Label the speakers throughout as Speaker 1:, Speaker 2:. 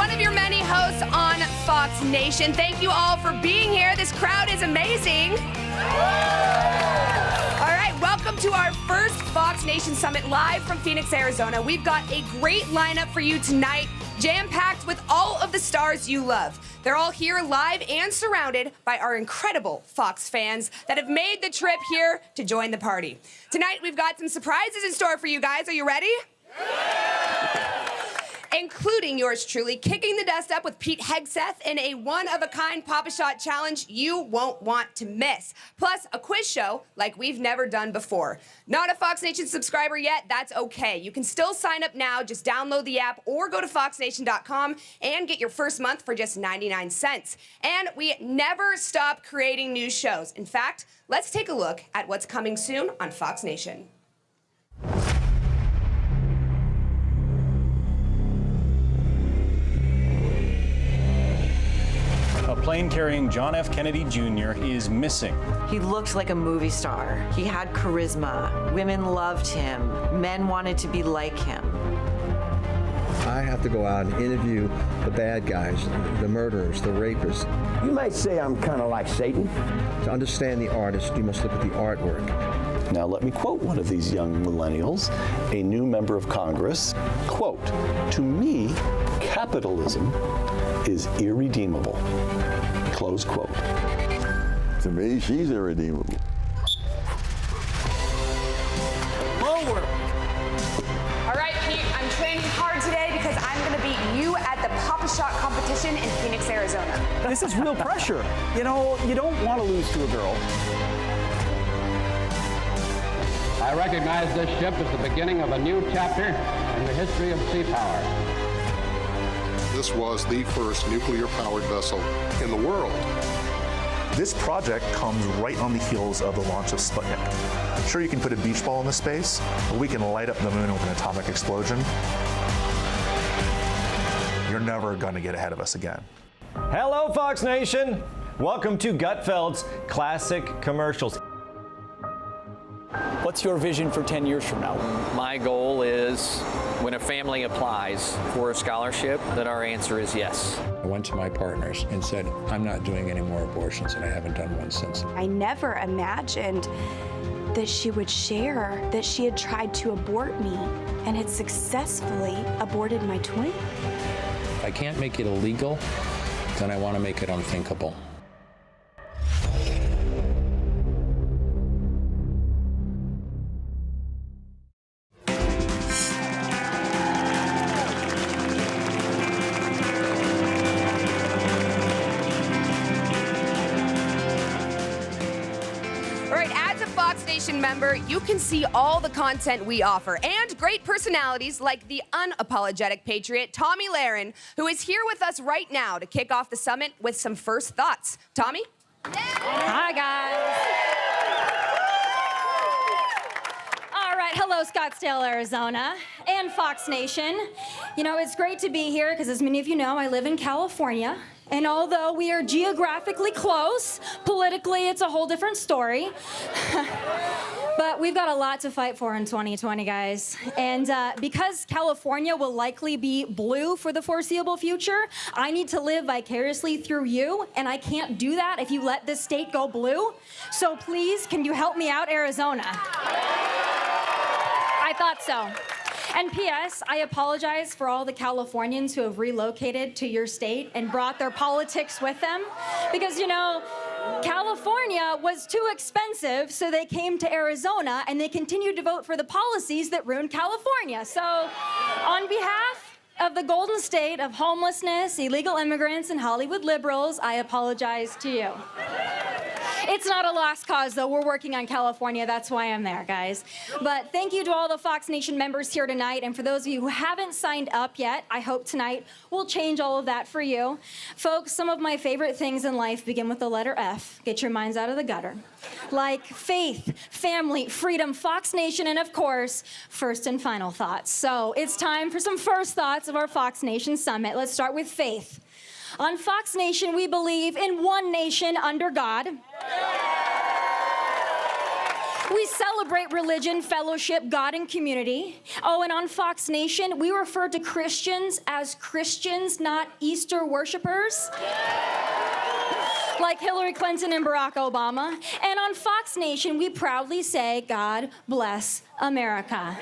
Speaker 1: one of your many hosts on Fox Nation. Thank you all for being here. This crowd is amazing. All right, welcome to our first Fox Nation Summit live from Phoenix, Arizona. We've got a great lineup for you tonight, jam-packed with all of the stars you love. They're all here live and surrounded by our incredible Fox fans that have made the trip here to join the party. Tonight, we've got some surprises in store for you guys. Are you ready? Including yours truly, kicking the dust up with Pete Hegseth in a one-of-a-kind Pop-a-Shot challenge you won't want to miss. Plus, a quiz show like we've never done before. Not a Fox Nation subscriber yet? That's okay. You can still sign up now. Just download the app or go to foxnation.com and get your first month for just 99 cents. And we never stop creating new shows. In fact, let's take a look at what's coming soon on Fox Nation.
Speaker 2: A plane carrying John F. Kennedy Jr. is missing.
Speaker 3: He looked like a movie star. He had charisma. Women loved him. Men wanted to be like him.
Speaker 4: I have to go out and interview the bad guys, the murderers, the rapists.
Speaker 5: You might say I'm kind of like Satan.
Speaker 4: To understand the artist, you must look at the artwork.
Speaker 6: Now let me quote one of these young millennials, a new member of Congress. Quote, "To me, capitalism is irredeemable." Close quote.
Speaker 7: To me, she's irredeemable.
Speaker 1: Forward. All right, Pete, I'm training hard today because I'm going to beat you at the Pop-a-Shot competition in Phoenix, Arizona.
Speaker 8: This is real pressure. You know, you don't want to lose to a girl.
Speaker 9: I recognize this ship as the beginning of a new chapter in the history of sea power.
Speaker 10: This was the first nuclear-powered vessel in the world.
Speaker 11: This project comes right on the heels of the launch of Sputnik. Sure, you can put a beach ball into space, but we can light up the moon with an atomic explosion. You're never going to get ahead of us again.
Speaker 12: Hello, Fox Nation. Welcome to Gutfeld's Classic Commercials.
Speaker 8: What's your vision for 10 years from now?
Speaker 13: My goal is when a family applies for a scholarship, that our answer is yes.
Speaker 14: I went to my partners and said, I'm not doing any more abortions, and I haven't done one since.
Speaker 15: I never imagined that she would share that she had tried to abort me and had successfully aborted my twin.
Speaker 14: If I can't make it illegal, then I want to make it unthinkable.
Speaker 1: Member, you can see all the content we offer and great personalities like the unapologetic patriot, Tommy Lahren, who is here with us right now to kick off the summit with some first thoughts. Tommy?
Speaker 16: Hi, guys. All right, hello, Scottsdale, Arizona, and Fox Nation. You know, it's great to be here because, as many of you know, I live in California. And although we are geographically close, politically it's a whole different story. But we've got a lot to fight for in 2020, guys. And because California will likely be blue for the foreseeable future, I need to live vicariously through you, and I can't do that if you let this state go blue. So please, can you help me out, Arizona? I thought so. And P.S., I apologize for all the Californians who have relocated to your state and brought their politics with them. Because, you know, California was too expensive, so they came to Arizona, and they continued to vote for the policies that ruined California. So, on behalf of the golden state of homelessness, illegal immigrants, and Hollywood liberals, I apologize to you. It's not a lost cause, though. We're working on California. That's why I'm there, guys. But thank you to all the Fox Nation members here tonight. And for those of you who haven't signed up yet, I hope tonight will change all of that for you. Folks, some of my favorite things in life begin with the letter F. Get your minds out of the gutter. Like faith, family, freedom, Fox Nation, and of course, first and final thoughts. So it's time for some first thoughts of our Fox Nation Summit. Let's start with faith. On Fox Nation, we believe in one nation under God. We celebrate religion, fellowship, God, and community. Oh, and on Fox Nation, we refer to Christians as Christians, not Easter worshipers. Like Hillary Clinton and Barack Obama. And on Fox Nation, we proudly say, God bless America.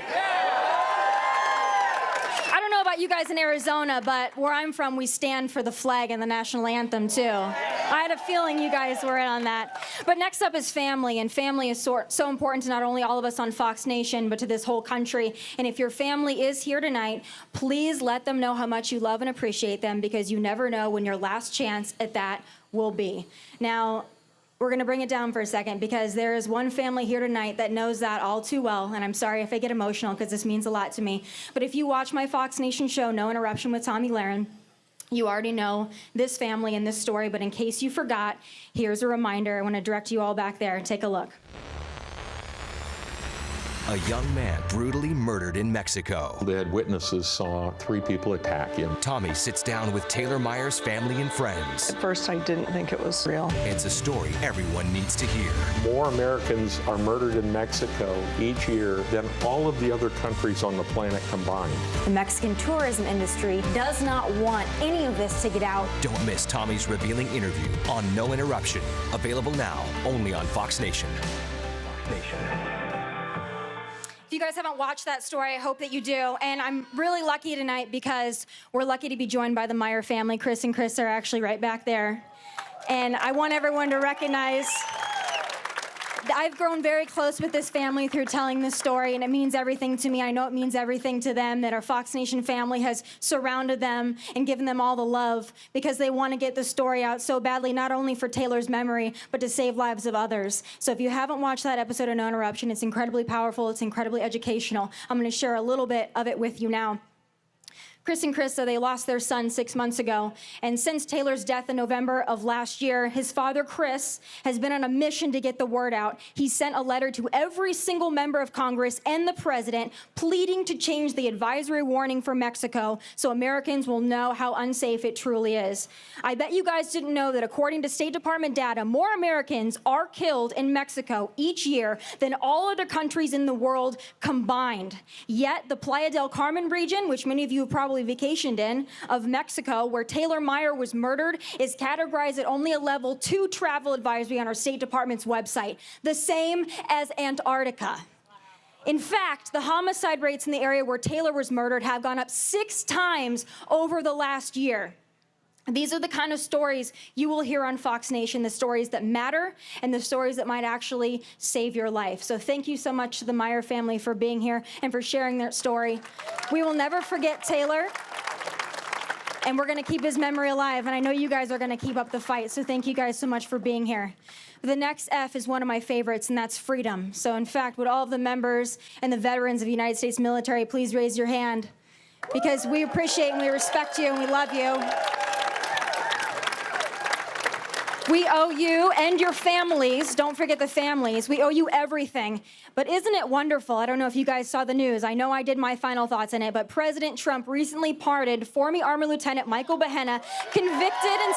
Speaker 16: I don't know about you guys in Arizona, but where I'm from, we stand for the flag and the national anthem, too. I had a feeling you guys were in on that. But next up is family, and family is so important to not only all of us on Fox Nation, but to this whole country. And if your family is here tonight, please let them know how much you love and appreciate them, because you never know when your last chance at that will be. Now, we're going to bring it down for a second, because there is one family here tonight that knows that all too well, and I'm sorry if I get emotional because this means a lot to me. But if you watch my Fox Nation show, No Interruption with Tomi Lahren, you already know this family and this story, but in case you forgot, here's a reminder. I want to direct you all back there. Take a look.
Speaker 17: A young man brutally murdered in Mexico.
Speaker 18: They had witnesses saw 3 people attack him.
Speaker 17: Tomi sits down with Taylor Meyer's family and friends.
Speaker 19: At first, I didn't think it was real.
Speaker 17: It's a story everyone needs to hear.
Speaker 18: More Americans are murdered in Mexico each year than all of the other countries on the planet combined.
Speaker 20: The Mexican tourism industry does not want any of this to get out.
Speaker 17: Don't miss Tomi's revealing interview on No Interruption. Available now only on Fox Nation.
Speaker 16: If you guys haven't watched that story, I hope that you do. And I'm really lucky tonight because we're lucky to be joined by the Meyer family. Chris and Chris are actually right back there. And I want everyone to recognize that I've grown very close with this family through telling this story, and it means everything to me. I know it means everything to them, that our Fox Nation family has surrounded them and given them all the love because they want to get the story out so badly, not only for Taylor's memory, but to save lives of others. So if you haven't watched that episode of No Interruption, it's incredibly powerful, it's incredibly educational. I'm going to share a little bit of it with you now. Chris and Krista, they lost their son 6 months ago. And since Taylor's death in November of last year, his father, Chris, has been on a mission to get the word out. He sent a letter to every single member of Congress and the president pleading to change the advisory warning for Mexico so Americans will know how unsafe it truly is. I bet you guys didn't know that according to State Department data, more Americans are killed in Mexico each year than all other countries in the world combined. Yet the Playa del Carmen region, which many of you have probably vacationed in, of Mexico, where Taylor Meyer was murdered, is categorized at only a level 2 travel advisory on our State Department's website, the same as Antarctica. In fact, the homicide rates in the area where Taylor was murdered have gone up 6 times over the last year. These are the kind of stories you will hear on Fox Nation, the stories that matter and the stories that might actually save your life. So thank you so much to the Meyer family for being here and for sharing their story. We will never forget Taylor, and we're going to keep his memory alive. And I know you guys are going to keep up the fight, so thank you guys so much for being here. The next F is one of my favorites, and that's freedom. So in fact, would all of the members and the veterans of the United States military please raise your hand? Because we appreciate and we respect you and we love you. We owe you and your families, don't forget the families, we owe you everything. But isn't it wonderful? I don't know if you guys saw the news. I know I did my final thoughts on it, but President Trump recently pardoned former Army Lieutenant Michael Behenna, convicted and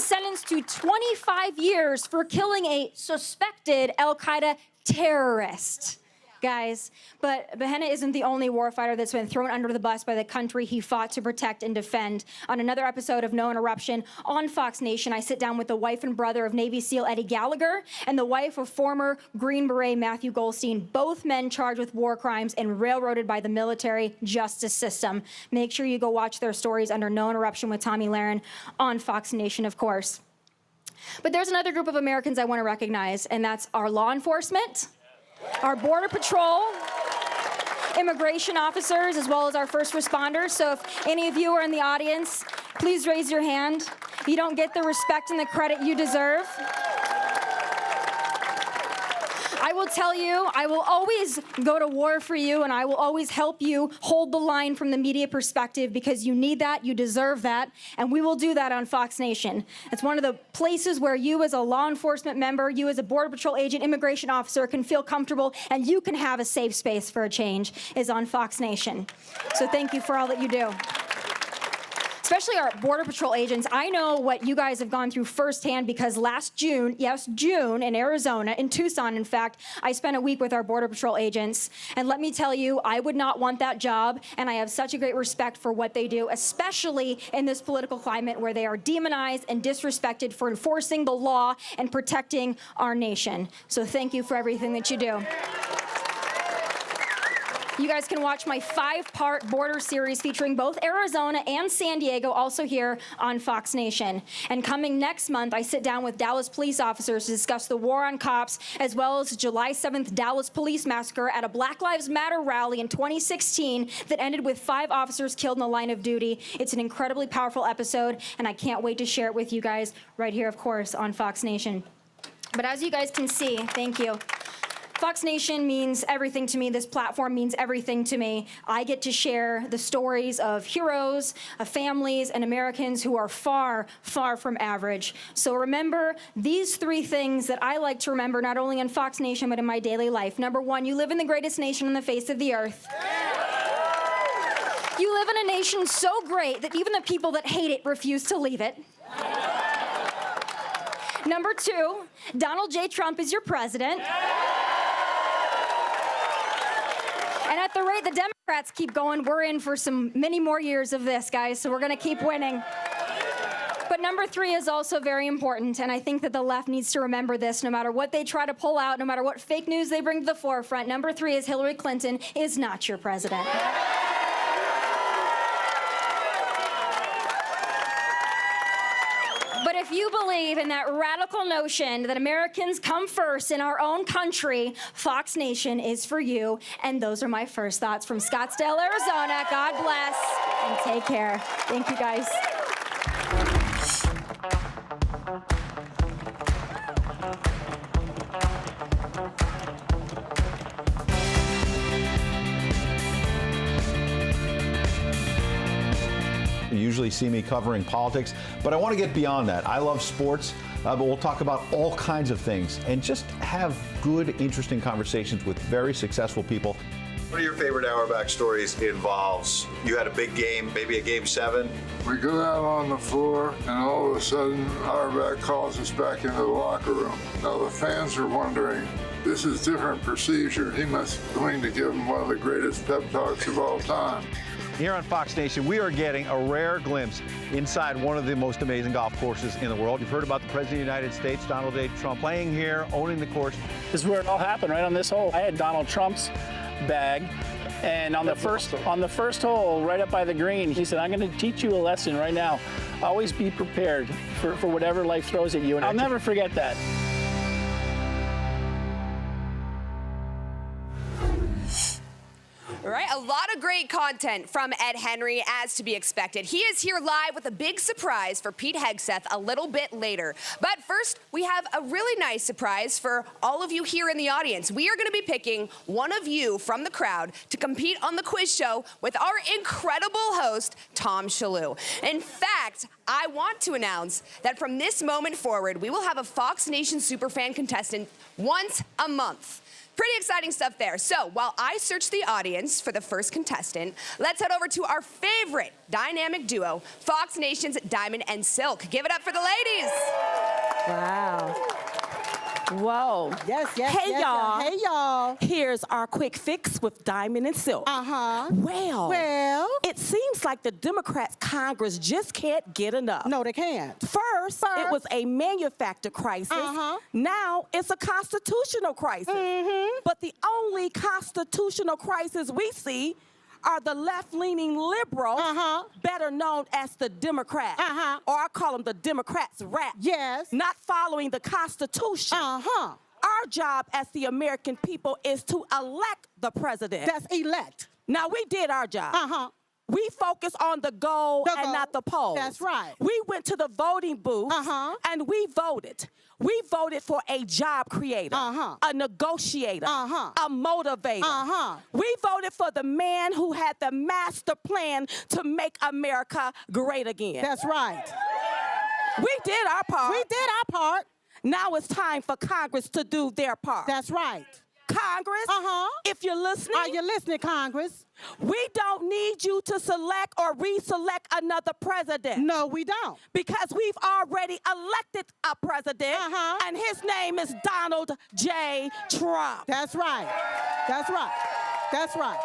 Speaker 16: sentenced to 25 years for killing a suspected al-Qaeda terrorist. Guys, but Behenna isn't the only warfighter that's been thrown under the bus by the country he fought to protect and defend. On another episode of No Interruption on Fox Nation, I sit down with the wife and brother of Navy SEAL Eddie Gallagher and the wife of former Green Beret Matthew Goldstein, both men charged with war crimes and railroaded by the military justice system. Make sure you go watch their stories under No Interruption with Tomi Lahren on Fox Nation, of course. But there's another group of Americans I want to recognize, and that's our law enforcement, our Border Patrol, immigration officers, as well as our first responders. So if any of you are in the audience, please raise your hand. You don't get the respect and the credit you deserve. I will tell you, I will always go to war for you, and I will always help you hold the line from the media perspective because you need that, you deserve that, and we will do that on Fox Nation. It's one of the places where you as a law enforcement member, you as a Border Patrol agent, immigration officer can feel comfortable and you can have a safe space for a change is on Fox Nation. So thank you for all that you do. especially our Border Patrol agents. I know what you guys have gone through firsthand because last June, yes, June, in Arizona, in Tucson, in fact, I spent a week with our Border Patrol agents. And let me tell you, I would not want that job, and I have such a great respect for what they do, especially in this political climate where they are demonized and disrespected for enforcing the law and protecting our nation. So thank you for everything that you do. You guys can watch my 5-part border series featuring both Arizona and San Diego, also here on Fox Nation. And coming next month, I sit down with Dallas police officers to discuss the war on cops, as well as the July 7th Dallas police massacre at a Black Lives Matter rally in 2016 that ended with 5 officers killed in the line of duty. It's an incredibly powerful episode, and I can't wait to share it with you guys right here, of course, on Fox Nation. But as you guys can see, thank you. Fox Nation means everything to me. This platform means everything to me. I get to share the stories of heroes, of families, and Americans who are far, far from average. So remember these 3 things that I like to remember, not only on Fox Nation, but in my daily life. Number 1, you live in the greatest nation on the face of the earth. You live in a nation so great that even the people that hate it refuse to leave it. Number 2, Donald J. Trump is your president. And at the rate the Democrats keep going, we're in for many more years of this, guys, so we're going to keep winning. But number 3 is also very important, and I think that the left needs to remember this no matter what they try to pull out, no matter what fake news they bring to the forefront. Number 3 is Hillary Clinton is not your president. But if you believe in that radical notion that Americans come first in our own country, Fox Nation is for you. And those are my first thoughts from Scottsdale, Arizona. God bless and take care. Thank you, guys.
Speaker 21: You usually see me covering politics, but I want to get beyond that. I love sports, but we'll talk about all kinds of things and just have good, interesting conversations with very successful people.
Speaker 22: One of your favorite Auerbach stories involves you had a big game, maybe a game 7.
Speaker 23: We go out on the floor, and all of a sudden, Auerbach calls us back into the locker room. Now the fans are wondering, this is different procedure. He must be going to give them one of the greatest pep talks of all time.
Speaker 21: Here on Fox Nation, we are getting a rare glimpse inside one of the most amazing golf courses in the world. You've heard about the President of the United States, Donald J. Trump, playing here, owning the course.
Speaker 8: This is where it all happened, right on this hole. I had Donald Trump's bag, and on the first hole, right up by the green, he said, I'm going to teach you a lesson right now. Always be prepared for whatever life throws at you, and I'll never forget that.
Speaker 1: All right, a lot of great content from Ed Henry, as to be expected. He is here live with a big surprise for Pete Hegseth a little bit later. But first, we have a really nice surprise for all of you here in the audience. We are going to be picking one of you from the crowd to compete on the quiz show with our incredible host, Tom Shalhoub. In fact, I want to announce that from this moment forward, we will have a Fox Nation Superfan contestant once a month. Pretty exciting stuff there. So while I search the audience for the first contestant, let's head over to our favorite dynamic duo, Fox Nation's Diamond and Silk. Give it up for the ladies.
Speaker 24: Wow. Whoa.
Speaker 25: Yes.
Speaker 24: Hey, y'all.
Speaker 25: Hey, y'all.
Speaker 24: Here's our quick fix with Diamond and Silk. Well, it seems like the Democrats' Congress just can't get enough.
Speaker 25: No, they can't.
Speaker 24: First, it was a manufactured crisis. Now it's a constitutional crisis. But the only constitutional crisis we see are the left-leaning liberals, better known as the Democrats, or I call them the Democrats' rats.
Speaker 25: Yes.
Speaker 24: Not following the Constitution. Our job as the American people is to elect the president.
Speaker 25: That's elect.
Speaker 24: Now, we did our job. We focus on the goal and not the polls.
Speaker 25: That's right.
Speaker 24: We went to the voting booth and we voted. We voted for a job creator, a negotiator, a motivator. We voted for the man who had the master plan to make America great again.
Speaker 25: That's right.
Speaker 24: We did our part.
Speaker 25: We did our part.
Speaker 24: Now it's time for Congress to do their part.
Speaker 25: That's right.
Speaker 24: Congress, if you're listening.
Speaker 2: Are you listening, Congress?
Speaker 24: We don't need you to select or reselect another president.
Speaker 2: No, we don't.
Speaker 24: Because we've already elected a president, and his name is Donald J. Trump.
Speaker 2: That's right. That's right. That's right.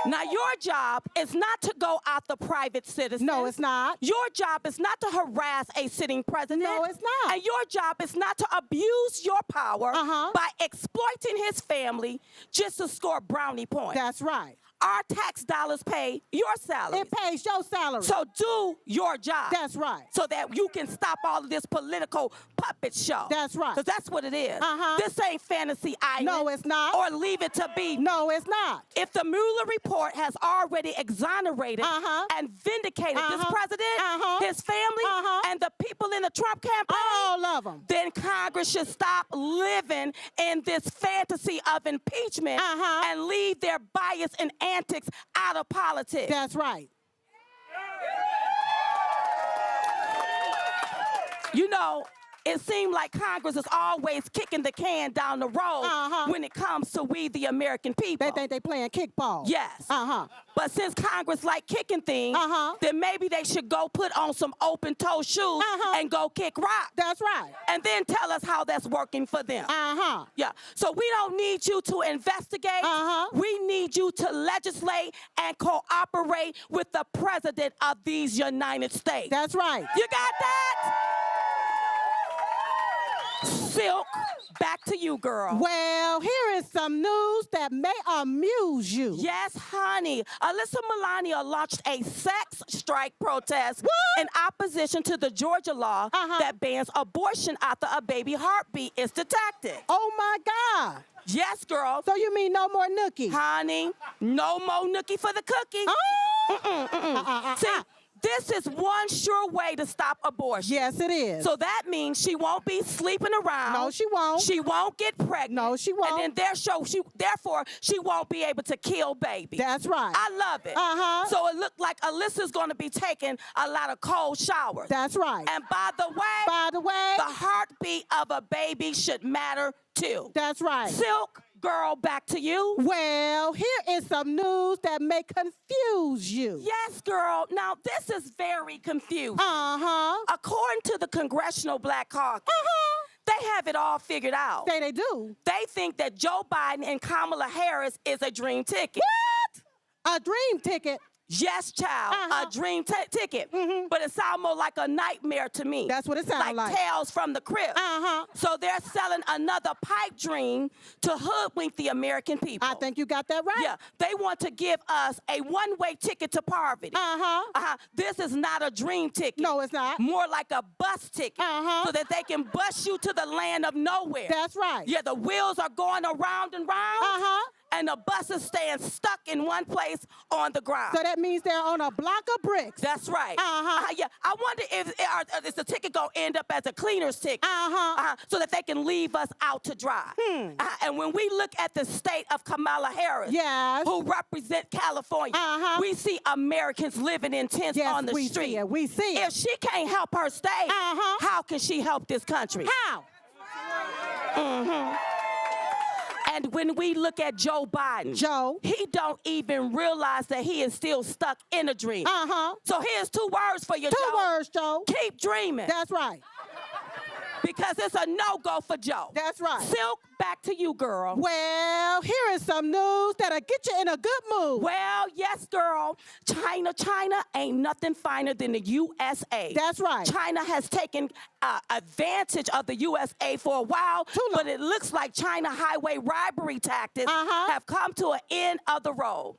Speaker 24: Now, your job is not to go after private citizens.
Speaker 2: No, it's not.
Speaker 24: Your job is not to harass a sitting president.
Speaker 2: No, it's not.
Speaker 24: And your job is not to abuse your power by exploiting his family just to score brownie points.
Speaker 2: That's right.
Speaker 24: Our tax dollars pay your salary.
Speaker 2: It pays your salary.
Speaker 24: So do your job.
Speaker 2: That's right.
Speaker 24: So that you can stop all of this political puppet show.
Speaker 2: That's right.
Speaker 24: Because that's what it is. This ain't fantasy island.
Speaker 2: No, it's not.
Speaker 24: Or leave it to be.
Speaker 2: No, it's not.
Speaker 24: If the Mueller report has already exonerated and vindicated this president, his family, and the people in the Trump campaign,
Speaker 2: all of them,
Speaker 24: then Congress should stop living in this fantasy of impeachment and leave their bias and antics out of politics.
Speaker 2: That's right.
Speaker 24: You know, it seemed like Congress is always kicking the can down the road when it comes to we, the American people.
Speaker 2: They think they playing kickball.
Speaker 24: Yes. But since Congress like kicking things, then maybe they should go put on some open-toe shoes and go kick rock.
Speaker 2: That's right.
Speaker 24: And then tell us how that's working for them. Yeah. So we don't need you to investigate. We need you to legislate and cooperate with the president of these United States.
Speaker 2: That's right.
Speaker 24: You got that? Silk, back to you, girl.
Speaker 2: Well, here is some news that may amuse you.
Speaker 24: Yes, honey. Alyssa Milano launched a sex strike protest in opposition to the Georgia law that bans abortion after a baby heartbeat is detected.
Speaker 2: Oh, my God.
Speaker 24: Yes, girl.
Speaker 2: So you mean no more nookie?
Speaker 24: Honey, no more nookie for the cookie. See, this is one sure way to stop abortion.
Speaker 2: Yes, it is.
Speaker 24: So that means she won't be sleeping around.
Speaker 2: No, she won't.
Speaker 24: She won't get pregnant.
Speaker 2: No, she won't.
Speaker 24: And then therefore, she won't be able to kill babies.
Speaker 2: That's right.
Speaker 24: I love it. So it looked like Alyssa's going to be taking a lot of cold showers.
Speaker 2: That's right.
Speaker 24: And by the way, the heartbeat of a baby should matter too.
Speaker 2: That's right.
Speaker 24: Silk, girl, back to you.
Speaker 2: Well, here is some news that may confuse you.
Speaker 24: Yes, girl. Now, this is very confusing. According to the Congressional Black Caucus, they have it all figured out.
Speaker 2: They do.
Speaker 24: They think that Joe Biden and Kamala Harris is a dream ticket.
Speaker 2: What? A dream ticket?
Speaker 24: Yes, child, a dream ticket. But it sounds more like a nightmare to me.
Speaker 2: That's what it sounds like.
Speaker 24: Tales from the crypt. So they're selling another pipe dream to hoodwink the American people.
Speaker 2: I think you got that right.
Speaker 24: Yeah, they want to give us a one-way ticket to poverty. This is not a dream ticket.
Speaker 2: No, it's not.
Speaker 24: More like a bus ticket. So that they can bus you to the land of nowhere.
Speaker 2: That's right.
Speaker 24: Yeah, the wheels are going around and round. And the buses stand stuck in one place on the ground.
Speaker 2: So that means they're on a block of bricks.
Speaker 24: That's right. Yeah, I wonder if is the ticket gonna end up as a cleaner's ticket, so that they can leave us out to dry. And when we look at the state of Kamala Harris, who represent California, we see Americans living in tents on the street.
Speaker 2: We see it.
Speaker 24: If she can't help her state, how can she help this country?
Speaker 2: How?
Speaker 24: And when we look at Joe Biden, he don't even realize that he is still stuck in a dream. So here's 2 words for you, Joe.
Speaker 2: 2 words, Joe.
Speaker 24: Keep dreaming.
Speaker 2: That's right.
Speaker 24: Because it's a no-go for Joe.
Speaker 2: That's right.
Speaker 24: Silk, back to you, girl.
Speaker 2: Well, here is some news that'll get you in a good mood.
Speaker 24: Well, yes, girl. China ain't nothing finer than the USA.
Speaker 2: That's right.
Speaker 24: China has taken advantage of the USA for a while, but it looks like China highway robbery tactics have come to an end of the road.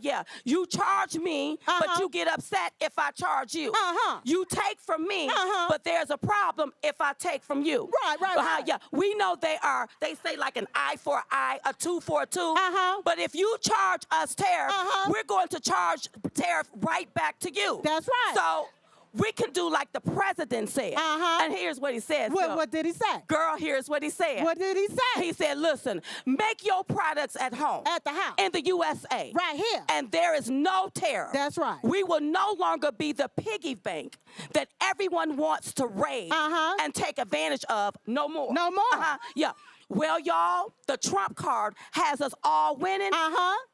Speaker 24: Yeah. You charge me, but you get upset if I charge you. You take from me, but there's a problem if I take from you.
Speaker 2: Right.
Speaker 24: Yeah. We know they say like an eye for an eye, a tooth for a tooth. But if you charge us tariff, we're going to charge tariff right back to you.
Speaker 2: That's right.
Speaker 24: So we can do like the president said. And here's what he said.
Speaker 2: What did he say?
Speaker 24: Girl, here's what he said.
Speaker 2: What did he say?
Speaker 24: He said, listen, make your products at home.
Speaker 2: At the house.
Speaker 24: In the USA.
Speaker 2: Right here.
Speaker 24: And there is no tariff.
Speaker 2: That's right.
Speaker 24: We will no longer be the piggy bank that everyone wants to raid and take advantage of no more.
Speaker 2: No more.
Speaker 24: Yeah. Well, y'all, the Trump card has us all winning.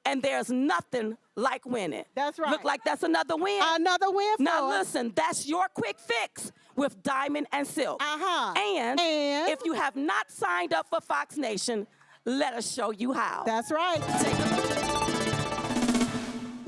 Speaker 24: And there's nothing like winning.
Speaker 2: That's right.
Speaker 24: Look like that's another win.
Speaker 2: Another win for
Speaker 24: Now
Speaker 2: us.
Speaker 24: listen, that's your quick fix with Diamond and Silk. And if you have not signed up for Fox Nation, let us show you how.
Speaker 2: That's right.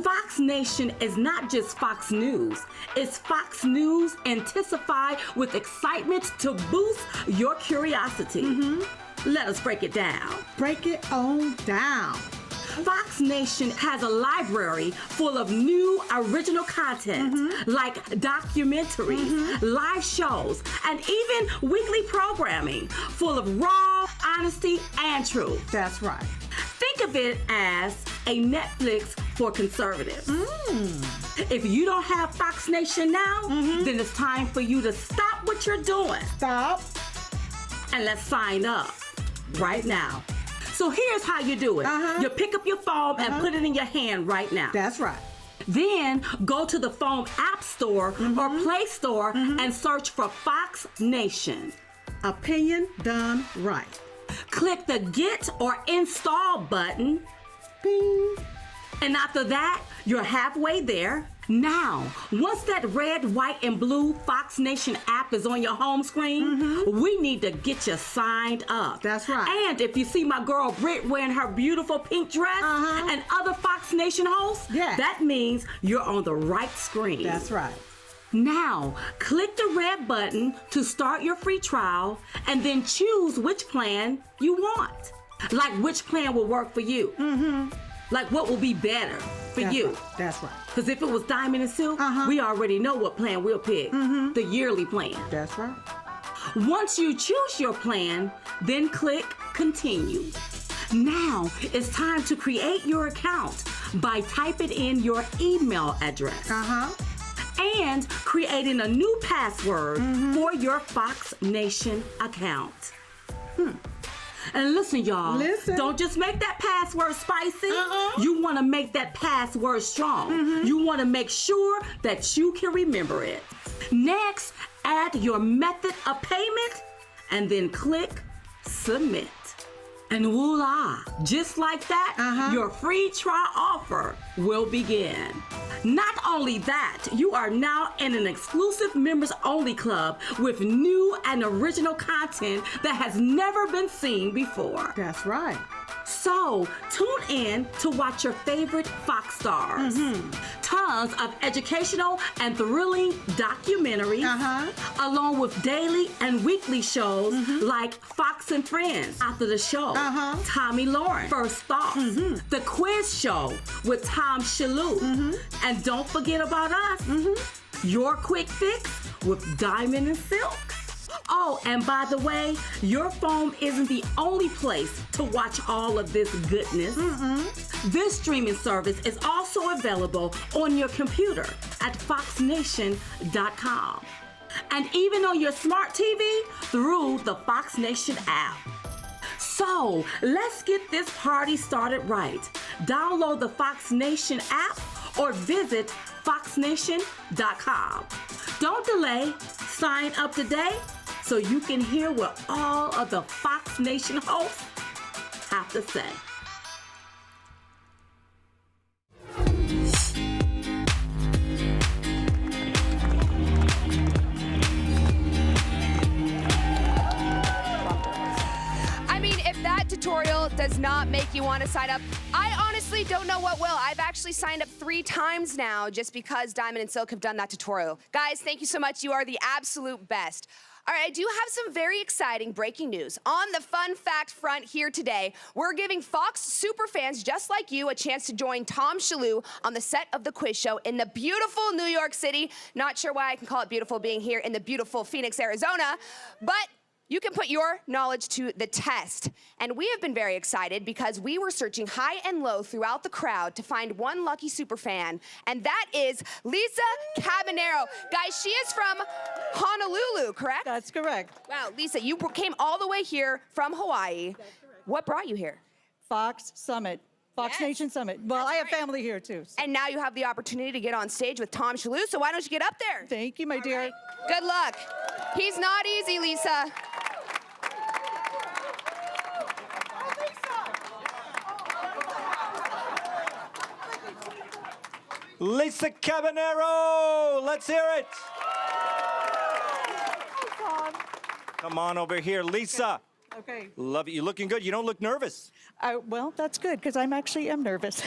Speaker 24: Fox Nation is not just Fox News. It's Fox News intensified with excitement to boost your curiosity. Let us break it down.
Speaker 2: Break it on down.
Speaker 24: Fox Nation has a library full of new original content like documentaries, live shows, and even weekly programming full of raw honesty and truth.
Speaker 2: That's right.
Speaker 24: Think of it as a Netflix for conservatives. If you don't have Fox Nation now, then it's time for you to stop what you're doing.
Speaker 2: Stop.
Speaker 24: And let's sign up right now. So here's how you do it. You pick up your phone and put it in your hand right now.
Speaker 2: That's right.
Speaker 24: Then go to the phone app store or Play Store and search for Fox Nation.
Speaker 2: Opinion done right.
Speaker 24: Click the Get or Install button.
Speaker 2: Bing.
Speaker 24: And after that, you're halfway there. Now, once that red, white, and blue Fox Nation app is on your home screen, we need to get you signed up.
Speaker 2: That's right.
Speaker 24: And if you see my girl Britt wearing her beautiful pink dress and other Fox Nation hosts, that means you're on the right screen.
Speaker 2: That's right.
Speaker 24: Now, click the red button to start your free trial and then choose which plan you want. Like which plan will work for you. Like what will be better for you.
Speaker 2: Right. That's right.
Speaker 24: Because if it was Diamond and Silk, we already know what plan we'll pick. The yearly plan.
Speaker 2: That's right.
Speaker 24: Once you choose your plan, then click Continue. Now, it's time to create your account by typing in your email address. And creating a new password for your Fox Nation account. And listen, y'all. Don't just make that password spicy. You want to make that password strong. You want to make sure that you can remember it. Next, add your method of payment and then click Submit. And voila, just like that, your free trial offer will begin. Not only that, you are now in an exclusive members-only club with new and original content that has never been seen before.
Speaker 2: That's right.
Speaker 24: So, tune in to watch your favorite Fox stars. Tons of educational and thrilling documentaries, along with daily and weekly shows like Fox and Friends, After the Show, Tommy Lauren, First Thoughts, The Quiz Show with Tom Shalhoub, and don't forget about us, Your Quick Fix with Diamond and Silk. Oh, and by the way, your phone isn't the only place to watch all of this goodness. This streaming service is also available on your computer at foxnation.com. And even on your smart TV through the Fox Nation app. So, let's get this party started right. Download the Fox Nation app or visit foxnation.com. Don't delay. Sign up today so you can hear what all of the Fox Nation hosts have to say.
Speaker 1: I mean, if that tutorial does not make you want to sign up, I honestly don't know what will. I've actually signed up 3 times now just because Diamond and Silk have done that tutorial. Guys, thank you so much. You are the absolute best. All right, I do have some very exciting breaking news. On the fun fact front here today, we're giving Fox superfans just like you a chance to join Tom Shalhoub on the set of the quiz show in the beautiful New York City. Not sure why I can call it beautiful being here in the beautiful Phoenix, Arizona, but you can put your knowledge to the test. And we have been very excited because we were searching high and low throughout the crowd to find one lucky superfan, and that is Lisa Cabanero. Guys, she is from Honolulu, correct?
Speaker 3: That's correct.
Speaker 1: Wow, Lisa, you came all the way here from Hawaii.
Speaker 3: That's correct.
Speaker 1: What brought you here?
Speaker 3: Fox Summit. Fox Nation Summit. Well, I have family here too. So.
Speaker 1: And now you have the opportunity to get on stage with Tom Shalhoub, so why don't you get up there?
Speaker 3: Thank you, my dear.
Speaker 1: Right. Good luck. He's not easy, Lisa.
Speaker 12: Lisa Cabanero. Let's hear it. Come on over here, Lisa.
Speaker 3: Okay.
Speaker 12: Love it. You're looking good. You don't look nervous.
Speaker 3: Well, that's good, because I'm actually nervous.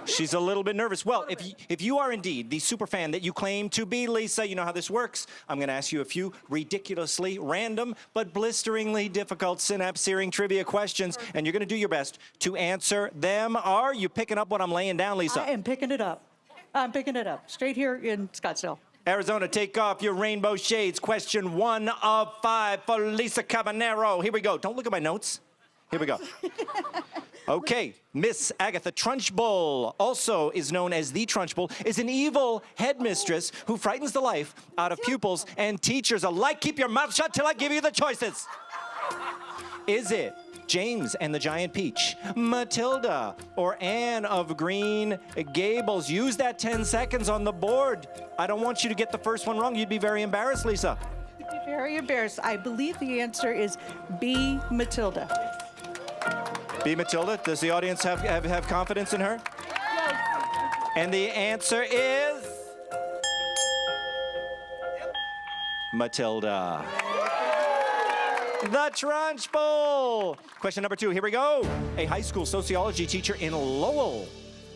Speaker 12: She's a little bit nervous. Well, if you are indeed the super fan that you claim to be, Lisa, you know how this works. I'm going to ask you a few ridiculously random but blisteringly difficult synapse-searing trivia questions, and you're going to do your best to answer them. Are you picking up what I'm laying down, Lisa?
Speaker 3: I am picking it up. I'm picking it up. Straight here in Scottsdale.
Speaker 12: Arizona, take off your rainbow shades. Question 1 of 5 for Lisa Cabanero. Here we go. Don't look at my notes. Here we go. Okay, Miss Agatha Trunchbull, also is known as the Trunchbull, is an evil headmistress who frightens the life out of pupils and teachers alike. Keep your mouth shut till I give you the choices. Is it James and the Giant Peach, Matilda, or Anne of Green Gables? Use that 10 seconds on the board. I don't want you to get the first one wrong. You'd be very embarrassed, Lisa.
Speaker 3: Very embarrassed. I believe the answer is B, Matilda.
Speaker 12: B, Matilda. Does the audience have confidence in her? And the answer is Matilda. The Trunchbull. Question number 2. Here we go. A high school sociology teacher in Lowell,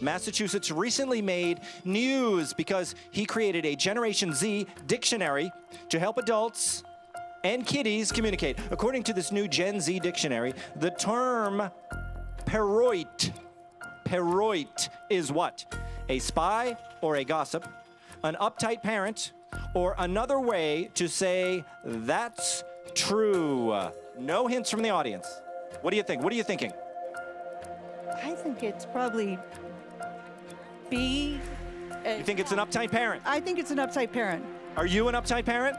Speaker 12: Massachusetts, recently made news because he created a Generation Z dictionary to help adults and kiddies communicate. According to this new Gen Z dictionary, the term peroit is what? A spy or a gossip, an uptight parent, or another way to say that's true. No hints from the audience. What do you think? What are you thinking?
Speaker 3: I think it's probably B.
Speaker 12: You think it's an uptight parent?
Speaker 3: I think it's an uptight parent.
Speaker 12: Are you an uptight parent?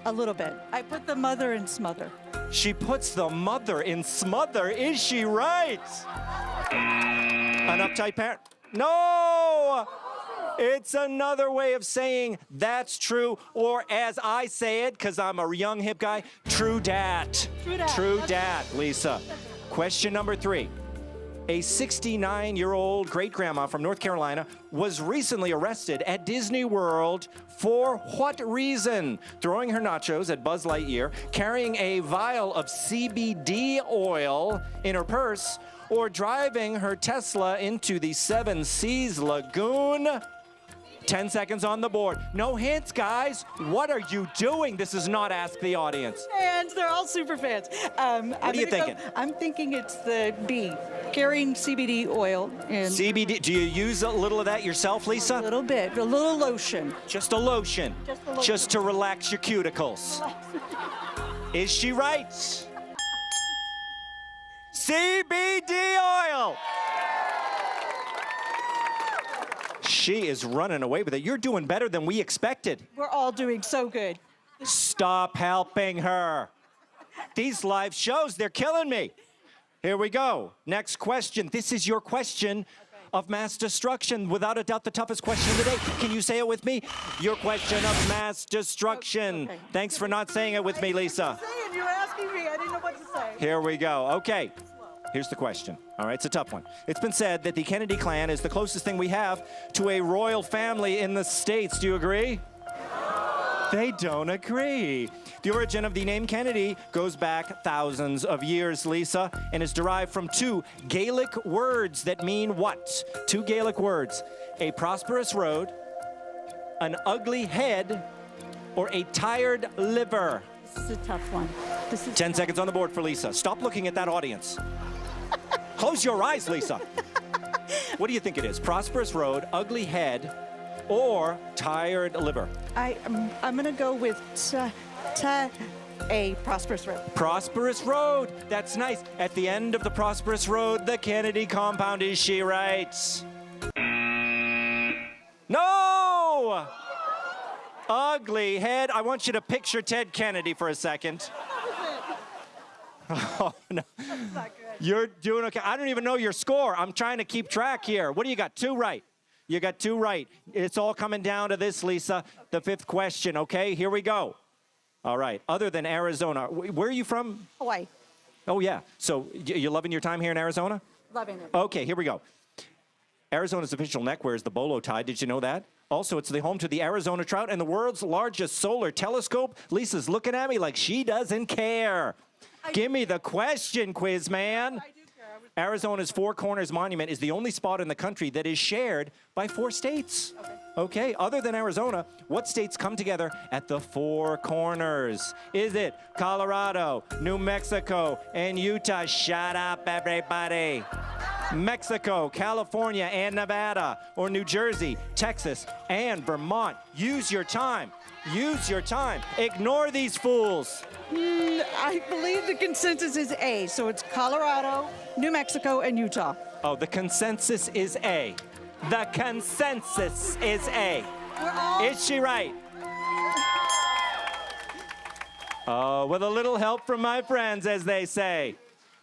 Speaker 3: A little bit. I put the mother in smother.
Speaker 12: She puts the mother in smother. Is she right? An uptight parent? No! It's another way of saying that's true, or as I say it, because I'm a young hip guy, true dat. True dat, Lisa. Question number 3. A 69-year-old great-grandma from North Carolina was recently arrested at Disney World for what reason? Throwing her nachos at Buzz Lightyear, carrying a vial of CBD oil in her purse, or driving her Tesla into the Seven Seas Lagoon? 10 seconds on the board. No hints, guys. What are you doing? This is not Ask the Audience.
Speaker 3: Fans, they're all super fans.
Speaker 12: What are you thinking?
Speaker 3: I'm thinking it's the B, carrying CBD oil. And
Speaker 12: CBD, do you use a little of that yourself, Lisa?
Speaker 3: A little bit, a little lotion.
Speaker 12: Just a lotion.
Speaker 3: Just a lotion.
Speaker 12: Just to relax your cuticles. Is she right? CBD oil. She is running away with it. You're doing better than we expected.
Speaker 3: We're all doing so good.
Speaker 12: Stop helping her. These live shows, they're killing me. Here we go. Next question. This is your question of mass destruction. Without a doubt, the toughest question today. Can you say it with me? Your question of mass destruction.
Speaker 3: Okay.
Speaker 12: Thanks for not saying it with me, Lisa.
Speaker 3: You were asking me. I didn't know what to say.
Speaker 12: Here we go. Okay. Here's the question. All right, it's a tough one. It's been said that the Kennedy clan is the closest thing we have to a royal family in the States. Do you agree? They don't agree. The origin of the name Kennedy goes back thousands of years, Lisa, and is derived from 2 Gaelic words that mean what? 2 Gaelic words. A prosperous road, an ugly head, or a tired liver.
Speaker 3: This is a tough one.
Speaker 12: 10 seconds on the board for Lisa. Stop looking at that audience. Close your eyes, Lisa. What do you think it is? Prosperous road, ugly head, or tired liver?
Speaker 3: I'm going to go with a prosperous road.
Speaker 12: Prosperous road. That's nice. At the end of the prosperous road, the Kennedy compound. Is she right? No! Ugly head. I want you to picture Ted Kennedy for a second. Oh, no.
Speaker 3: That's not good.
Speaker 12: You're doing okay. I don't even know your score. I'm trying to keep track here. What do you got? 2 right. You got 2 right. It's all coming down to this, Lisa. The 5th question, okay? Here we go. All right. Other than Arizona, where are you from?
Speaker 3: Hawaii.
Speaker 12: Oh, yeah. So you're loving your time here in Arizona?
Speaker 3: Loving it.
Speaker 12: Okay, here we go. Arizona's official neckwear is the bolo tie. Did you know that? Also, it's the home to the Arizona trout and the world's largest solar telescope. Lisa's looking at me like she doesn't care. Give me the question, quiz man. Arizona's Four Corners Monument is the only spot in the country that is shared by 4 states. Okay, other than Arizona, what states come together at the Four Corners? Is it Colorado, New Mexico, and Utah? Shut up, everybody. Mexico, California, and Nevada, or New Jersey, Texas, and Vermont. Use your time. Use your time. Ignore these fools.
Speaker 3: I believe the consensus is A, so it's Colorado, New Mexico, and Utah.
Speaker 12: Oh, the consensus is A. The consensus is A. Is she right? Oh, with a little help from my friends, as they say.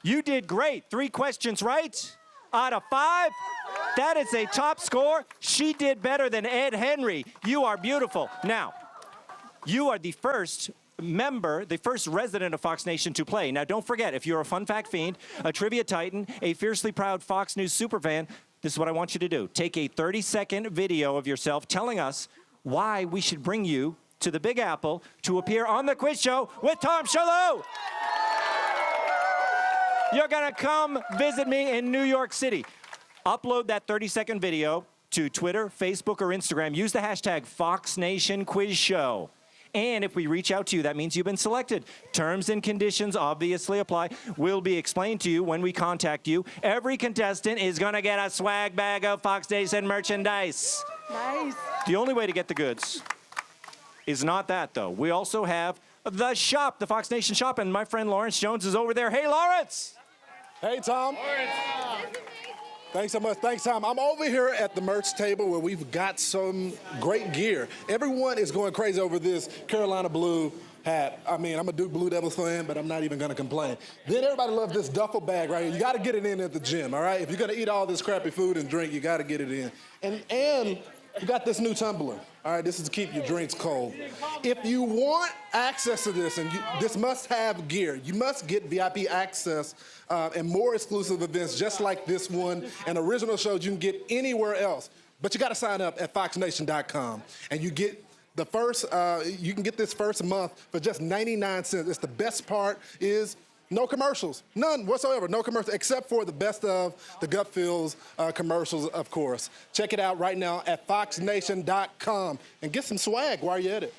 Speaker 12: You did great. 3 questions right out of 5. That is a top score. She did better than Ed Henry. You are beautiful. Now, you are the first member, the first resident of Fox Nation to play. Now, don't forget, if you're a fun fact fiend, a trivia titan, a fiercely proud Fox News superfan, this is what I want you to do. Take a 30-second video of yourself telling us why we should bring you to the Big Apple to appear on the quiz show with Tom Shalhoub. You're gonna come visit me in New York City. Upload that 30-second video to Twitter, Facebook, or Instagram. Use the hashtag FoxNationQuizShow. And if we reach out to you, that means you've been selected. Terms and conditions obviously apply. Will be explained to you when we contact you. Every contestant is gonna get a swag bag of Fox Nation merchandise.
Speaker 3: Nice.
Speaker 12: The only way to get the goods is not that, though. We also have the shop, the Fox Nation shop, and my friend Lawrence Jones is over there. Hey, Lawrence!
Speaker 4: Hey, Tom. Thanks so much. Thanks, Tom. I'm over here at the merch table where we've got some great gear. Everyone is going crazy over this Carolina Blue hat. I mean, I'm a Duke Blue Devils fan, but I'm not even going to complain. Then everybody loves this duffel bag right here. You got to get it in at the gym, all right? If you're going to eat all this crappy food and drink, you got to get it in. And you got this new tumbler. All right, this is to keep your drinks cold. If you want access to this, and this must-have gear, you must get VIP access and more exclusive events just like this one and original shows you can get anywhere else. But you got to sign up at foxnation.com, and you get the first. You can get this first month for just 99 cents. It's the best part is. No commercials, none whatsoever, no commercials, except for the best of the Gut Feels commercials, of course. Check it out right now at foxnation.com and get some swag while you're at it.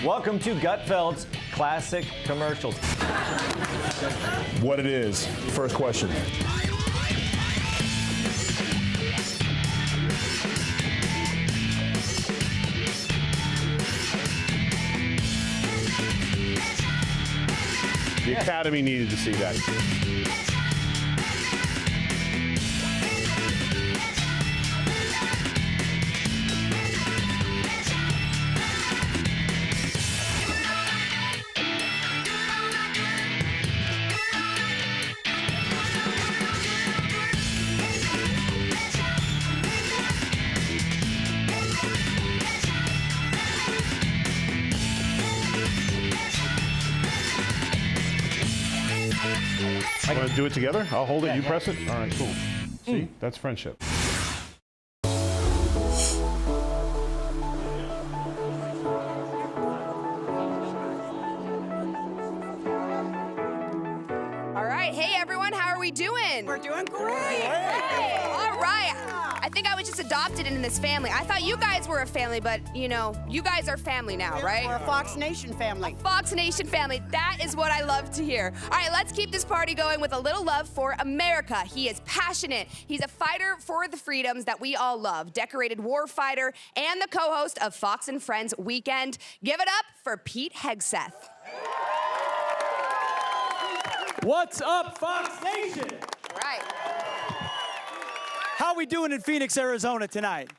Speaker 5: Welcome to Gutfeld's Classic Commercials.
Speaker 11: What it is, first question. The Academy needed to see that. Want to do it together? I'll hold it, you press it? All right, cool. See, that's friendship.
Speaker 1: All right, hey everyone, how are we doing?
Speaker 2: We're doing great.
Speaker 1: Hey, all right. I think I was just adopted into this family. I thought you guys were a family, but you know, you guys are family now, right?
Speaker 2: We're a Fox Nation family.
Speaker 1: Fox Nation family. That is what I love to hear. All right, let's keep this party going with a little love for America. He is passionate. He's a fighter for the freedoms that we all love. Decorated war fighter and the co-host of Fox and Friends Weekend. Give it up for Pete Hegseth.
Speaker 6: What's up, Fox Nation?
Speaker 1: All right.
Speaker 6: How we doing in Phoenix, Arizona tonight?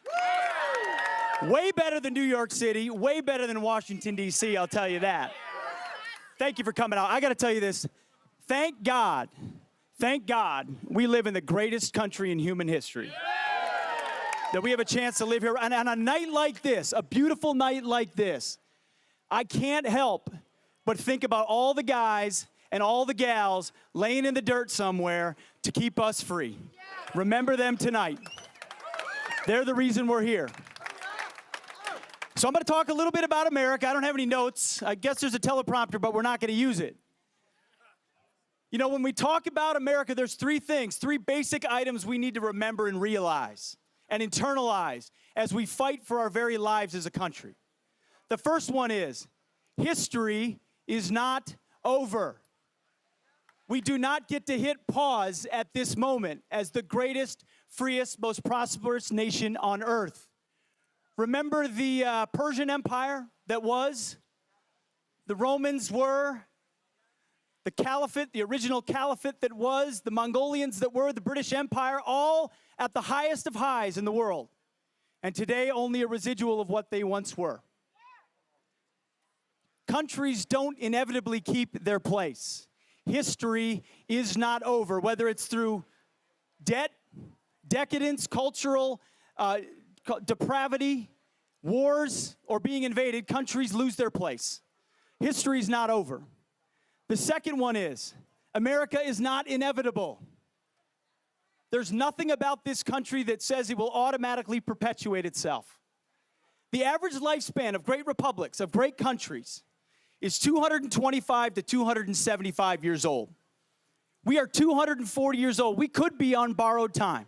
Speaker 6: Way better than New York City, way better than Washington, D.C., I'll tell you that. Thank you for coming out. I got to tell you this. Thank God we live in the greatest country in human history. That we have a chance to live here. And on a night like this, a beautiful night like this, I can't help but think about all the guys and all the gals laying in the dirt somewhere to keep us free. Remember them tonight. They're the reason we're here. So I'm going to talk a little bit about America. I don't have any notes. I guess there's a teleprompter, but we're not going to use it. You know, when we talk about America, there's three things, three basic items we need to remember and realize and internalize as we fight for our very lives as a country. The first one is, history is not over. We do not get to hit pause at this moment as the greatest, freest, most prosperous nation on earth. Remember the Persian Empire that was? The Romans were? The Caliphate, the original Caliphate that was? The Mongolians that were? The British Empire, all at the highest of highs in the world. And today, only a residual of what they once were. Countries don't inevitably keep their place. History is not over, whether it's through debt, decadence, cultural depravity, wars, or being invaded. Countries lose their place. History is not over. The second one is, America is not inevitable. There's nothing about this country that says it will automatically perpetuate itself. The average lifespan of great republics, of great countries, is 225 to 275 years old. We are 240 years old. We could be on borrowed time.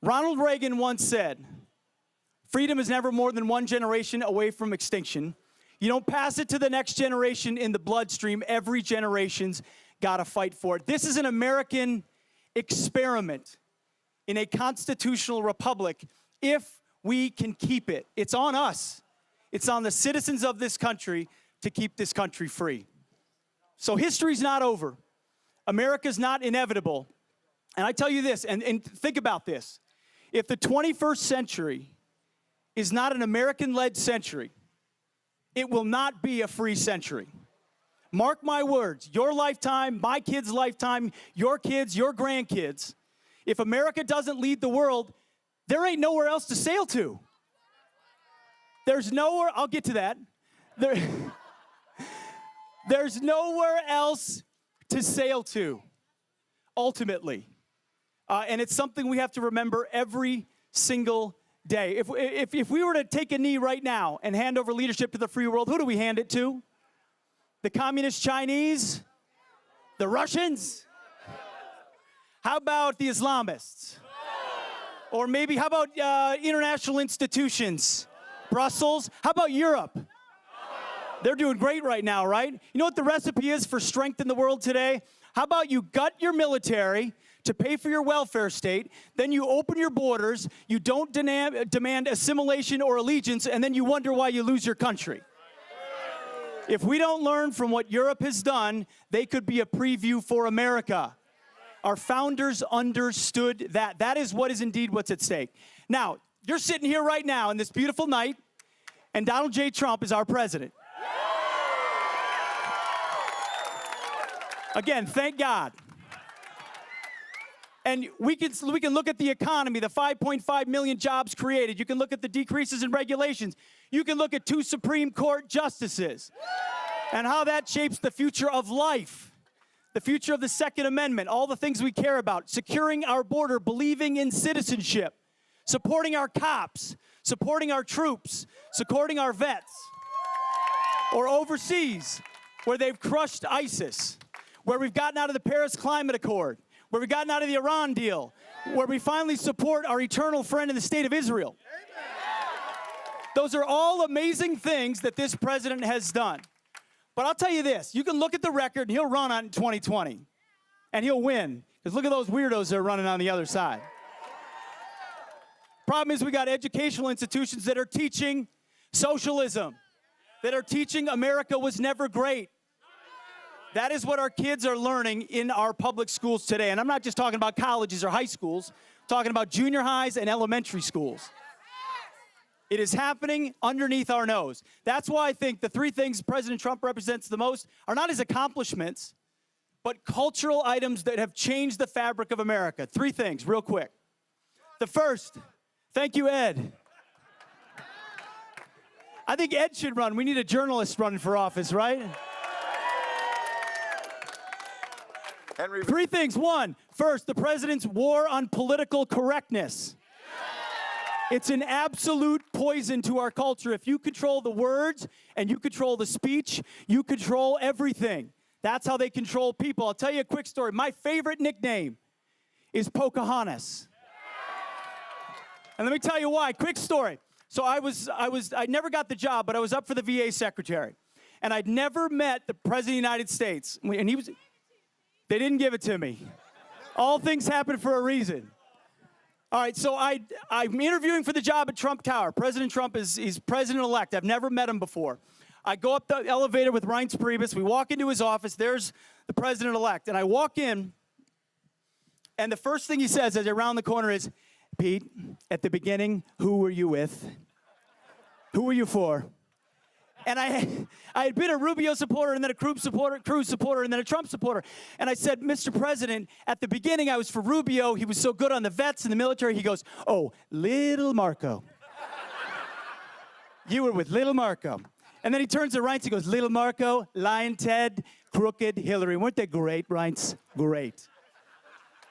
Speaker 6: Ronald Reagan once said, freedom is never more than one generation away from extinction. You don't pass it to the next generation in the bloodstream. Every generation's got to fight for it. This is an American experiment in a constitutional republic if we can keep it. It's on us. It's on the citizens of this country to keep this country free. So history's not over. America's not inevitable. And I tell you this, and think about this. If the 21st century is not an American-led century, it will not be a free century. Mark my words, your lifetime, my kids' lifetime, your kids, your grandkids, if America doesn't lead the world, there ain't nowhere else to sail to. There's nowhere, I'll get to that. There's nowhere else to sail to, ultimately. And it's something we have to remember every single day. If we were to take a knee right now and hand over leadership to the free world, who do we hand it to? The communist Chinese? The Russians? How about the Islamists? Or maybe, how about international institutions? Brussels? How about Europe? They're doing great right now, right? You know what the recipe is for strength in the world today? How about you gut your military to pay for your welfare state, then you open your borders, you don't demand assimilation or allegiance, and then you wonder why you lose your country. If we don't learn from what Europe has done, they could be a preview for America. Our founders understood that. That is what is indeed what's at stake. Now, you're sitting here right now in this beautiful night, and Donald J. Trump is our president. Again, thank God. And we can look at the economy, the 5.5 million jobs created. You can look at the decreases in regulations. You can look at 2 Supreme Court justices and how that shapes the future of life, the future of the Second Amendment, all the things we care about, securing our border, believing in citizenship, supporting our cops, supporting our troops, supporting our vets, or overseas where they've crushed ISIS, where we've gotten out of the Paris Climate Accord, where we've gotten out of the Iran deal, where we finally support our eternal friend in the state of Israel. Those are all amazing things that this president has done. But I'll tell you this, you can look at the record and he'll run on 2020 and he'll win. Because look at those weirdos that are running on the other side. Problem is we got educational institutions that are teaching socialism, that are teaching America was never great. That is what our kids are learning in our public schools today. And I'm not just talking about colleges or high schools, I'm talking about junior highs and elementary schools. It is happening underneath our nose. That's why I think the 3 things President Trump represents the most are not his accomplishments, but cultural items that have changed the fabric of America. 3 things, real quick. The first, thank you, Ed. I think Ed should run. We need a journalist running for office, right?
Speaker 22: Henry.
Speaker 6: 3 things. 1, first, the president's war on political correctness. It's an absolute poison to our culture. If you control the words and you control the speech, you control everything. That's how they control people. I'll tell you a quick story. My favorite nickname is Pocahontas. And let me tell you why. Quick story. So I never got the job, but I was up for the VA secretary. And I'd never met the President of the United States. And they didn't give it to me. All things happen for a reason. All right, so I'm interviewing for the job at Trump Tower. President Trump is president-elect. I've never met him before. I go up the elevator with Reince Priebus. We walk into his office. There's the president-elect. And I walk in, and the first thing he says as I round the corner is, Pete, at the beginning, who were you with? Who were you for? And I had been a Rubio supporter, and then a Cruz supporter, and then a Trump supporter. And I said, Mr. President, at the beginning I was for Rubio. He was so good on the vets and the military. He goes, oh, little Marco. You were with little Marco. And then he turns to Reince and goes, little Marco, Lion Ted, Crooked Hillary. Weren't they great, Reince? Great.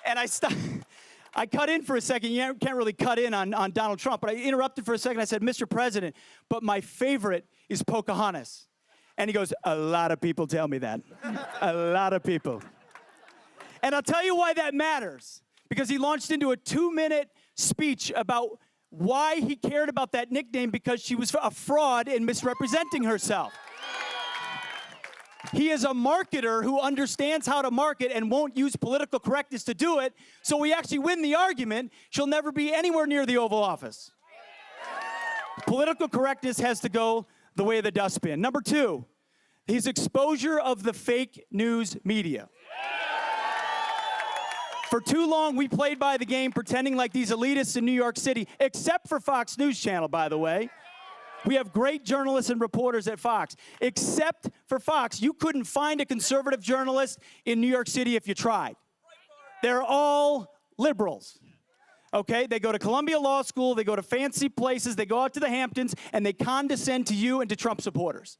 Speaker 6: And I cut in for a second. You can't really cut in on Donald Trump, but I interrupted for a second. I said, Mr. President, but my favorite is Pocahontas. And he goes, a lot of people tell me that. A lot of people. And I'll tell you why that matters. Because he launched into a 2-minute speech about why he cared about that nickname, because she was a fraud in misrepresenting herself. He is a marketer who understands how to market and won't use political correctness to do it, so we actually win the argument. She'll never be anywhere near the Oval Office. Political correctness has to go the way of the dustbin. Number 2, his exposure of the fake news media. For too long, we played by the game pretending like these elitists in New York City, except for Fox News Channel, by the way. We have great journalists and reporters at Fox. Except for Fox, you couldn't find a conservative journalist in New York City if you tried. They're all liberals. Okay? They go to Columbia Law School, they go to fancy places, they go out to the Hamptons, and they condescend to you and to Trump supporters.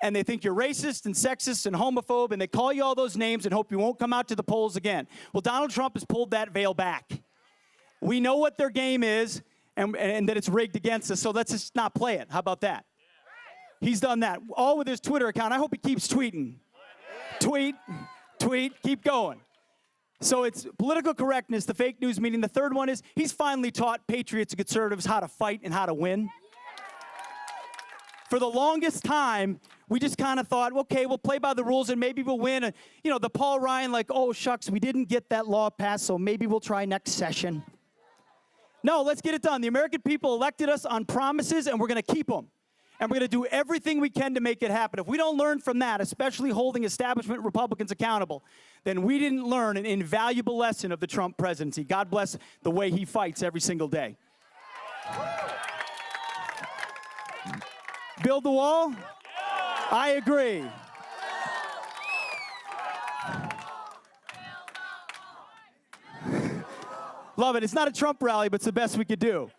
Speaker 6: And they think you're racist and sexist and homophobe, and they call you all those names and hope you won't come out to the polls again. Well, Donald Trump has pulled that veil back. We know what their game is, and that it's rigged against us, so let's just not play it. How about that? He's done that, all with his Twitter account. I hope he keeps tweeting. Tweet, keep going. So it's political correctness, the fake news meeting. The third one is he's finally taught patriots and conservatives how to fight and how to win. For the longest time, we just kind of thought, okay, we'll play by the rules and maybe we'll win. And, you know, the Paul Ryan, like, oh, shucks, we didn't get that law passed, so maybe we'll try next session. No, let's get it done. The American people elected us on promises, and we're going to keep them. And we're going to do everything we can to make it happen. If we don't learn from that, especially holding establishment Republicans accountable, then we didn't learn an invaluable lesson of the Trump presidency. God bless the way he fights every single day. Build the wall? I agree. Love it. It's not a Trump rally, but it's the best we could do.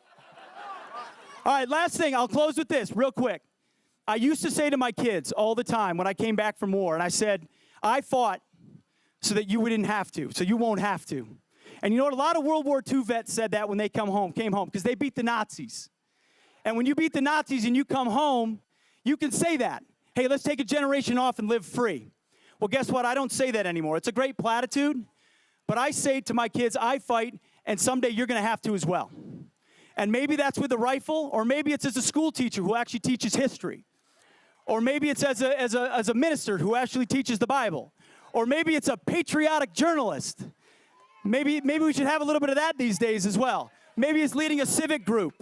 Speaker 6: All right, last thing. I'll close with this real quick. I used to say to my kids all the time when I came back from war, and I said, I fought so that you didn't have to, so you won't have to. And you know what? A lot of World War II vets said that when they came home, because they beat the Nazis. And when you beat the Nazis and you come home, you can say that. Hey, let's take a generation off and live free. Well, guess what? I don't say that anymore. It's a great platitude, but I say to my kids, I fight, and someday you're going to have to as well. And maybe that's with a rifle, or maybe it's as a school teacher who actually teaches history. Or maybe it's as a minister who actually teaches the Bible. Or maybe it's a patriotic journalist. Maybe we should have a little bit of that these days as well. Maybe it's leading a civic group.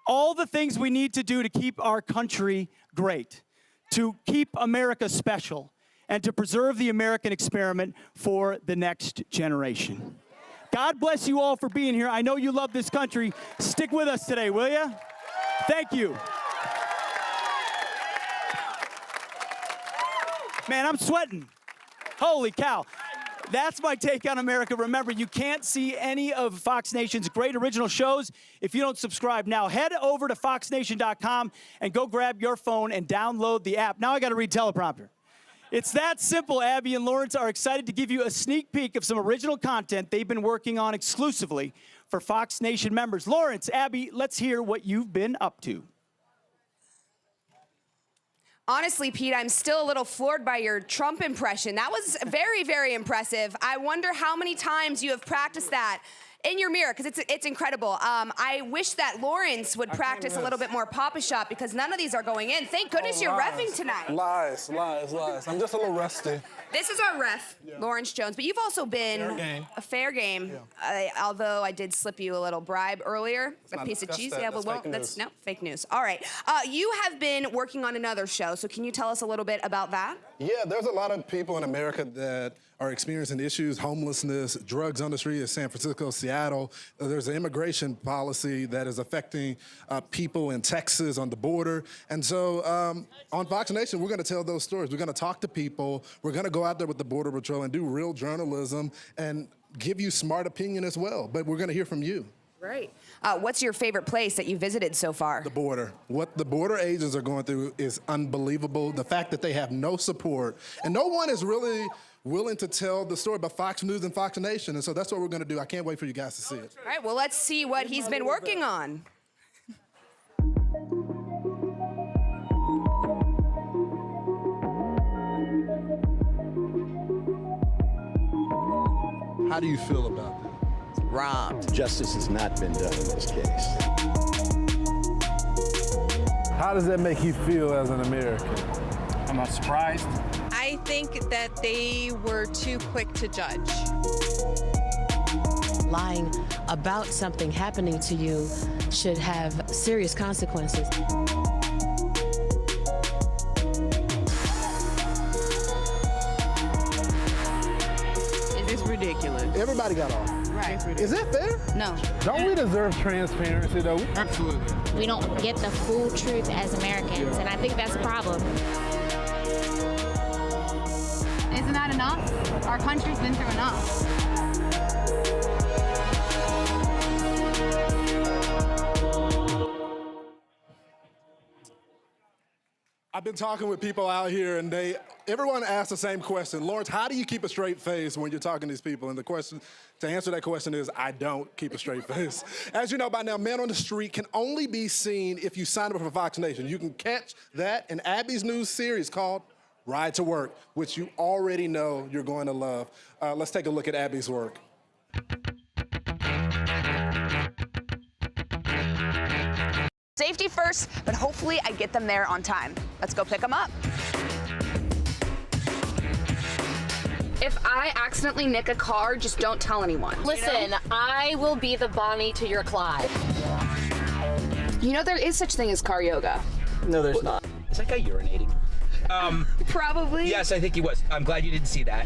Speaker 6: All the things we need to do to keep our country great, to keep America special, and to preserve the American experiment for the next generation. God bless you all for being here. I know you love this country. Stick with us today, will you? Thank you. Man, I'm sweating. Holy cow. That's my take on America. Remember, you can't see any of Fox Nation's great original shows if you don't subscribe. Now, head over to foxnation.com and go grab your phone and download the app. Now I got to read teleprompter. It's that simple. Abby and Lawrence are excited to give you a sneak peek of some original content they've been working on exclusively for Fox Nation members. Lawrence, Abby, let's hear what you've been up to.
Speaker 1: Honestly, Pete, I'm still a little floored by your Trump impression. That was very, very impressive. I wonder how many times you have practiced that in your mirror, because it's incredible. I wish that Lawrence would practice a little bit more Papa Shot, because none of these are going in. Thank goodness you're reffing tonight.
Speaker 7: Lies. I'm just a little rusty.
Speaker 1: This is our ref, Lawrence Jones, but you've also been a fair game. Although I did slip you a little bribe earlier, a piece of cheese. Yeah, but that's no fake news. All right, you have been working on another show, so can you tell us a little bit about that?
Speaker 4: Yeah, there's a lot of people in America that are experiencing issues, homelessness, drugs on the street in San Francisco, Seattle. There's an immigration policy that is affecting people in Texas on the border. And so on Fox Nation, we're gonna tell those stories. We're gonna talk to people. We're gonna go out there with the Border Patrol and do real journalism and give you smart opinion as well. But we're gonna hear from you.
Speaker 1: Right. What's your favorite place that you visited so far?
Speaker 4: The border. What the border agents are going through is unbelievable. The fact that they have no support, and no one is really willing to tell the story about Fox News and Fox Nation, and so that's what we're going to do. I can't wait for you guys to see it.
Speaker 1: All right, well, let's see what he's been working on.
Speaker 4: How do you feel about that?
Speaker 9: Robbed. Justice has not been done in this case.
Speaker 7: How does that make you feel as an American?
Speaker 8: I'm not surprised.
Speaker 10: I think that they were too quick to judge.
Speaker 13: Lying about something happening to you should have serious consequences.
Speaker 10: It's ridiculous.
Speaker 7: Everybody got off.
Speaker 10: Right.
Speaker 7: Is that fair?
Speaker 10: No.
Speaker 7: Don't we deserve transparency, though?
Speaker 4: Absolutely.
Speaker 25: We don't get the full truth as Americans, and I think that's a problem.
Speaker 26: Isn't that enough? Our country's been through enough.
Speaker 4: I've been talking with people out here, and everyone asks the same question. Lawrence, how do you keep a straight face when you're talking to these people? And the question, to answer that question, is I don't keep a straight face. As you know by now, Man on the Street can only be seen if you sign up for Fox Nation. You can catch that in Abby's new series called Ride to Work, which you already know you're going to love. Let's take a look at Abby's work.
Speaker 1: Safety first, but hopefully I get them there on time. Let's go pick them up. If I accidentally nick a car, just don't tell anyone.
Speaker 27: Listen, I will be the Bonnie to your Clyde.
Speaker 1: You know there is such thing as car yoga.
Speaker 28: No, there's not. Is that guy urinating?
Speaker 1: Probably.
Speaker 28: Yes, I think he was. I'm glad you didn't see that.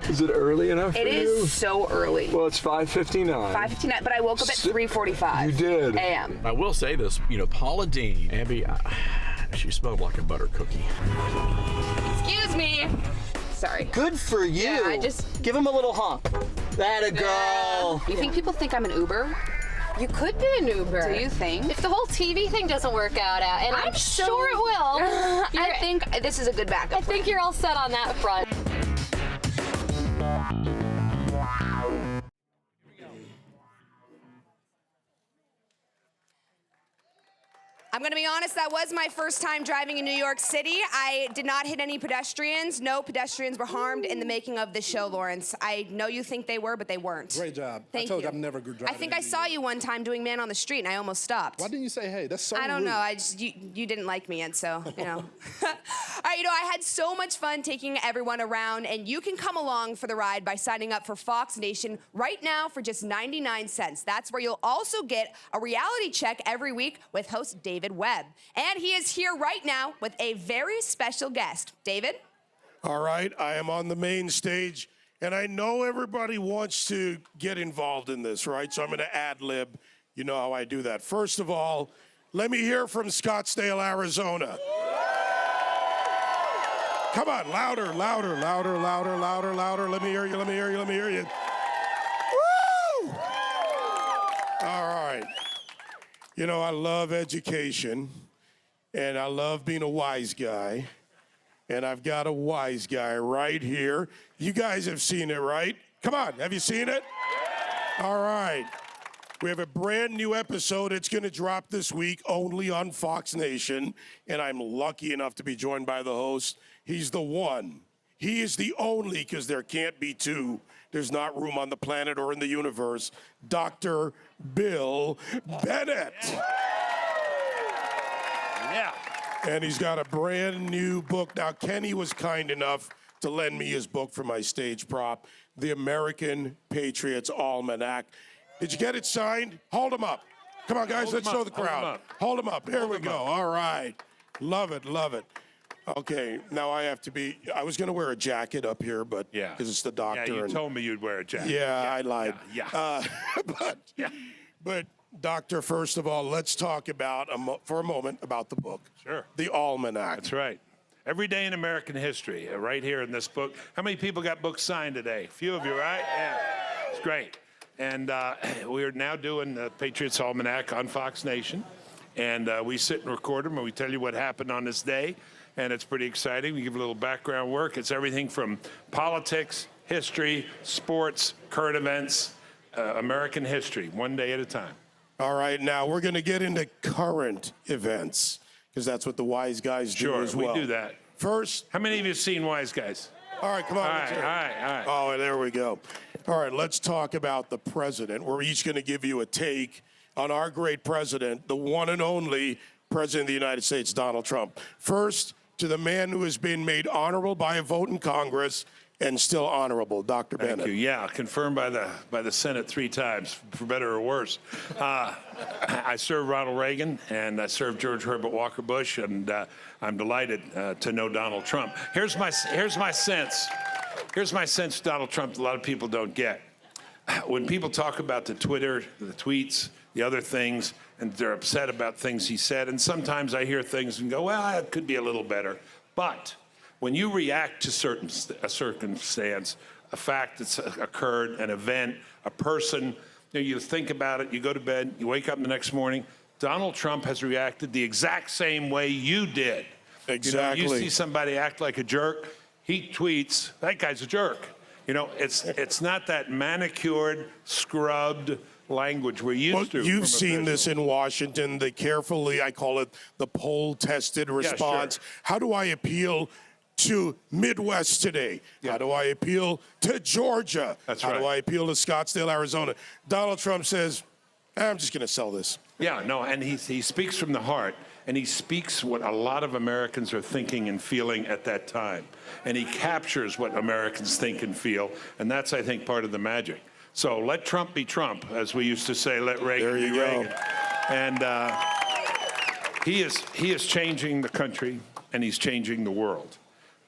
Speaker 7: Is it early enough for you?
Speaker 1: It is so early.
Speaker 7: Well, it's 5:59.
Speaker 1: 5:59, but I woke up at 3:45.
Speaker 7: You did.
Speaker 1: a.m.
Speaker 14: I will say this, Paula Deen, Abby, she smelled like a butter cookie.
Speaker 1: Excuse me. Sorry.
Speaker 28: Good for you.
Speaker 1: Yeah, I just...
Speaker 28: Give him a little honk. That a girl.
Speaker 1: You think people think I'm an Uber?
Speaker 27: You could be an Uber.
Speaker 1: Do you think?
Speaker 27: If the whole TV thing doesn't work out, and I'm sure it will.
Speaker 1: I think this is a good backup.
Speaker 27: I think you're all set on that front.
Speaker 1: I'm going to be honest, that was my first time driving in New York City. I did not hit any pedestrians. No pedestrians were harmed in the making of this show, Lawrence. I know you think they were, but they weren't.
Speaker 4: Great job.
Speaker 1: Thank
Speaker 4: I told
Speaker 1: you.
Speaker 4: I'm never good driving.
Speaker 1: I think I saw you one time doing Man on the Street, and I almost stopped.
Speaker 4: Why didn't you say hey? That's so
Speaker 1: I don't
Speaker 4: rude.
Speaker 1: know. I just you didn't like me, and so, you know. All right, I had so much fun taking everyone around, and you can come along for the ride by signing up for Fox Nation right now for just 99 cents. That's where you'll also get a reality check every week with host David Webb. And he is here right now with a very special guest. David?
Speaker 29: All right, I am on the main stage, and I know everybody wants to get involved in this, right? So I'm going to ad-lib. You know how I do that. First of all, let me hear from Scottsdale, Arizona. Come on, louder, louder, louder, louder, louder, louder. Let me hear you, let me hear you, let me hear you. Woo! All right. You know, I love education, and I love being a wise guy. And I've got a wise guy right here. You guys have seen it, right? Come on, have you seen it? All right. We have a brand new episode. It's going to drop this week only on Fox Nation. And I'm lucky enough to be joined by the host. He's the one. He is the only, because there can't be two. There's not room on the planet or in the universe. Dr. Bill Bennett. Yeah. And he's got a brand new book. Now, Kenny was kind enough to lend me his book for my stage prop, The American Patriots Almanac. Did you get it signed? Hold him up. Come on, guys, let's show the crowd. Hold him up. Here we go. All right. Love it, love it. Okay, now I was going to wear a jacket up here, but because it's the doctor.
Speaker 15: Yeah, you told me you'd wear a jacket.
Speaker 29: Yeah, I lied.
Speaker 15: Yeah.
Speaker 29: But Doctor, first of all, let's talk about, for a moment, about the book.
Speaker 15: Sure.
Speaker 29: The Almanac.
Speaker 15: That's right. Every day in American history, right here in this book. How many people got books signed today? A few of you, right? Yeah. It's great. And we're now doing the Patriots Almanac on Fox Nation. And we sit and record them, and we tell you what happened on this day. And it's pretty exciting. We give a little background work. It's everything from politics, history, sports, current events, American history, one day at a time.
Speaker 29: All right, now we're going to get into current events, because that's what the wise guys do as well.
Speaker 15: Sure, we do that.
Speaker 29: First.
Speaker 15: How many of you have seen Wise Guys?
Speaker 29: All right, come on.
Speaker 15: All right.
Speaker 29: Oh, there we go. All right, let's talk about the president. We're each going to give you a take on our great president, the one and only President of the United States, Donald Trump. First, to the man who has been made honorable by a vote in Congress and still honorable, Dr. Bennett.
Speaker 15: Thank you. Yeah, confirmed by the Senate 3 times, for better or worse. I served Ronald Reagan, and I served George Herbert Walker Bush, and I'm delighted to know Donald Trump. Here's my sense. Here's my sense, Donald Trump, a lot of people don't get. When people talk about the Twitter, the tweets, the other things, and they're upset about things he said, and sometimes I hear things and go, well, it could be a little better. But when you react to a circumstance, a fact that's occurred, an event, a person, you think about it, you go to bed, you wake up the next morning, Donald Trump has reacted the exact same way you did.
Speaker 29: Exactly.
Speaker 15: You see somebody act like a jerk, he tweets, that guy's a jerk. It's not that manicured, scrubbed language we're used to.
Speaker 29: You've seen this in Washington, the carefully, I call it the poll-tested response.
Speaker 15: Yeah, sure.
Speaker 29: How do I appeal to Midwest today? How do I appeal to Georgia? How do I appeal to Scottsdale, Arizona? Donald Trump says, I'm just going to sell this.
Speaker 15: Yeah, no, and he speaks from the heart, and he speaks what a lot of Americans are thinking and feeling at that time. And he captures what Americans think and feel, and that's, I think, part of the magic. So let Trump be Trump, as we used to say, let Reagan be Reagan. And he is changing the country, and he's changing the world.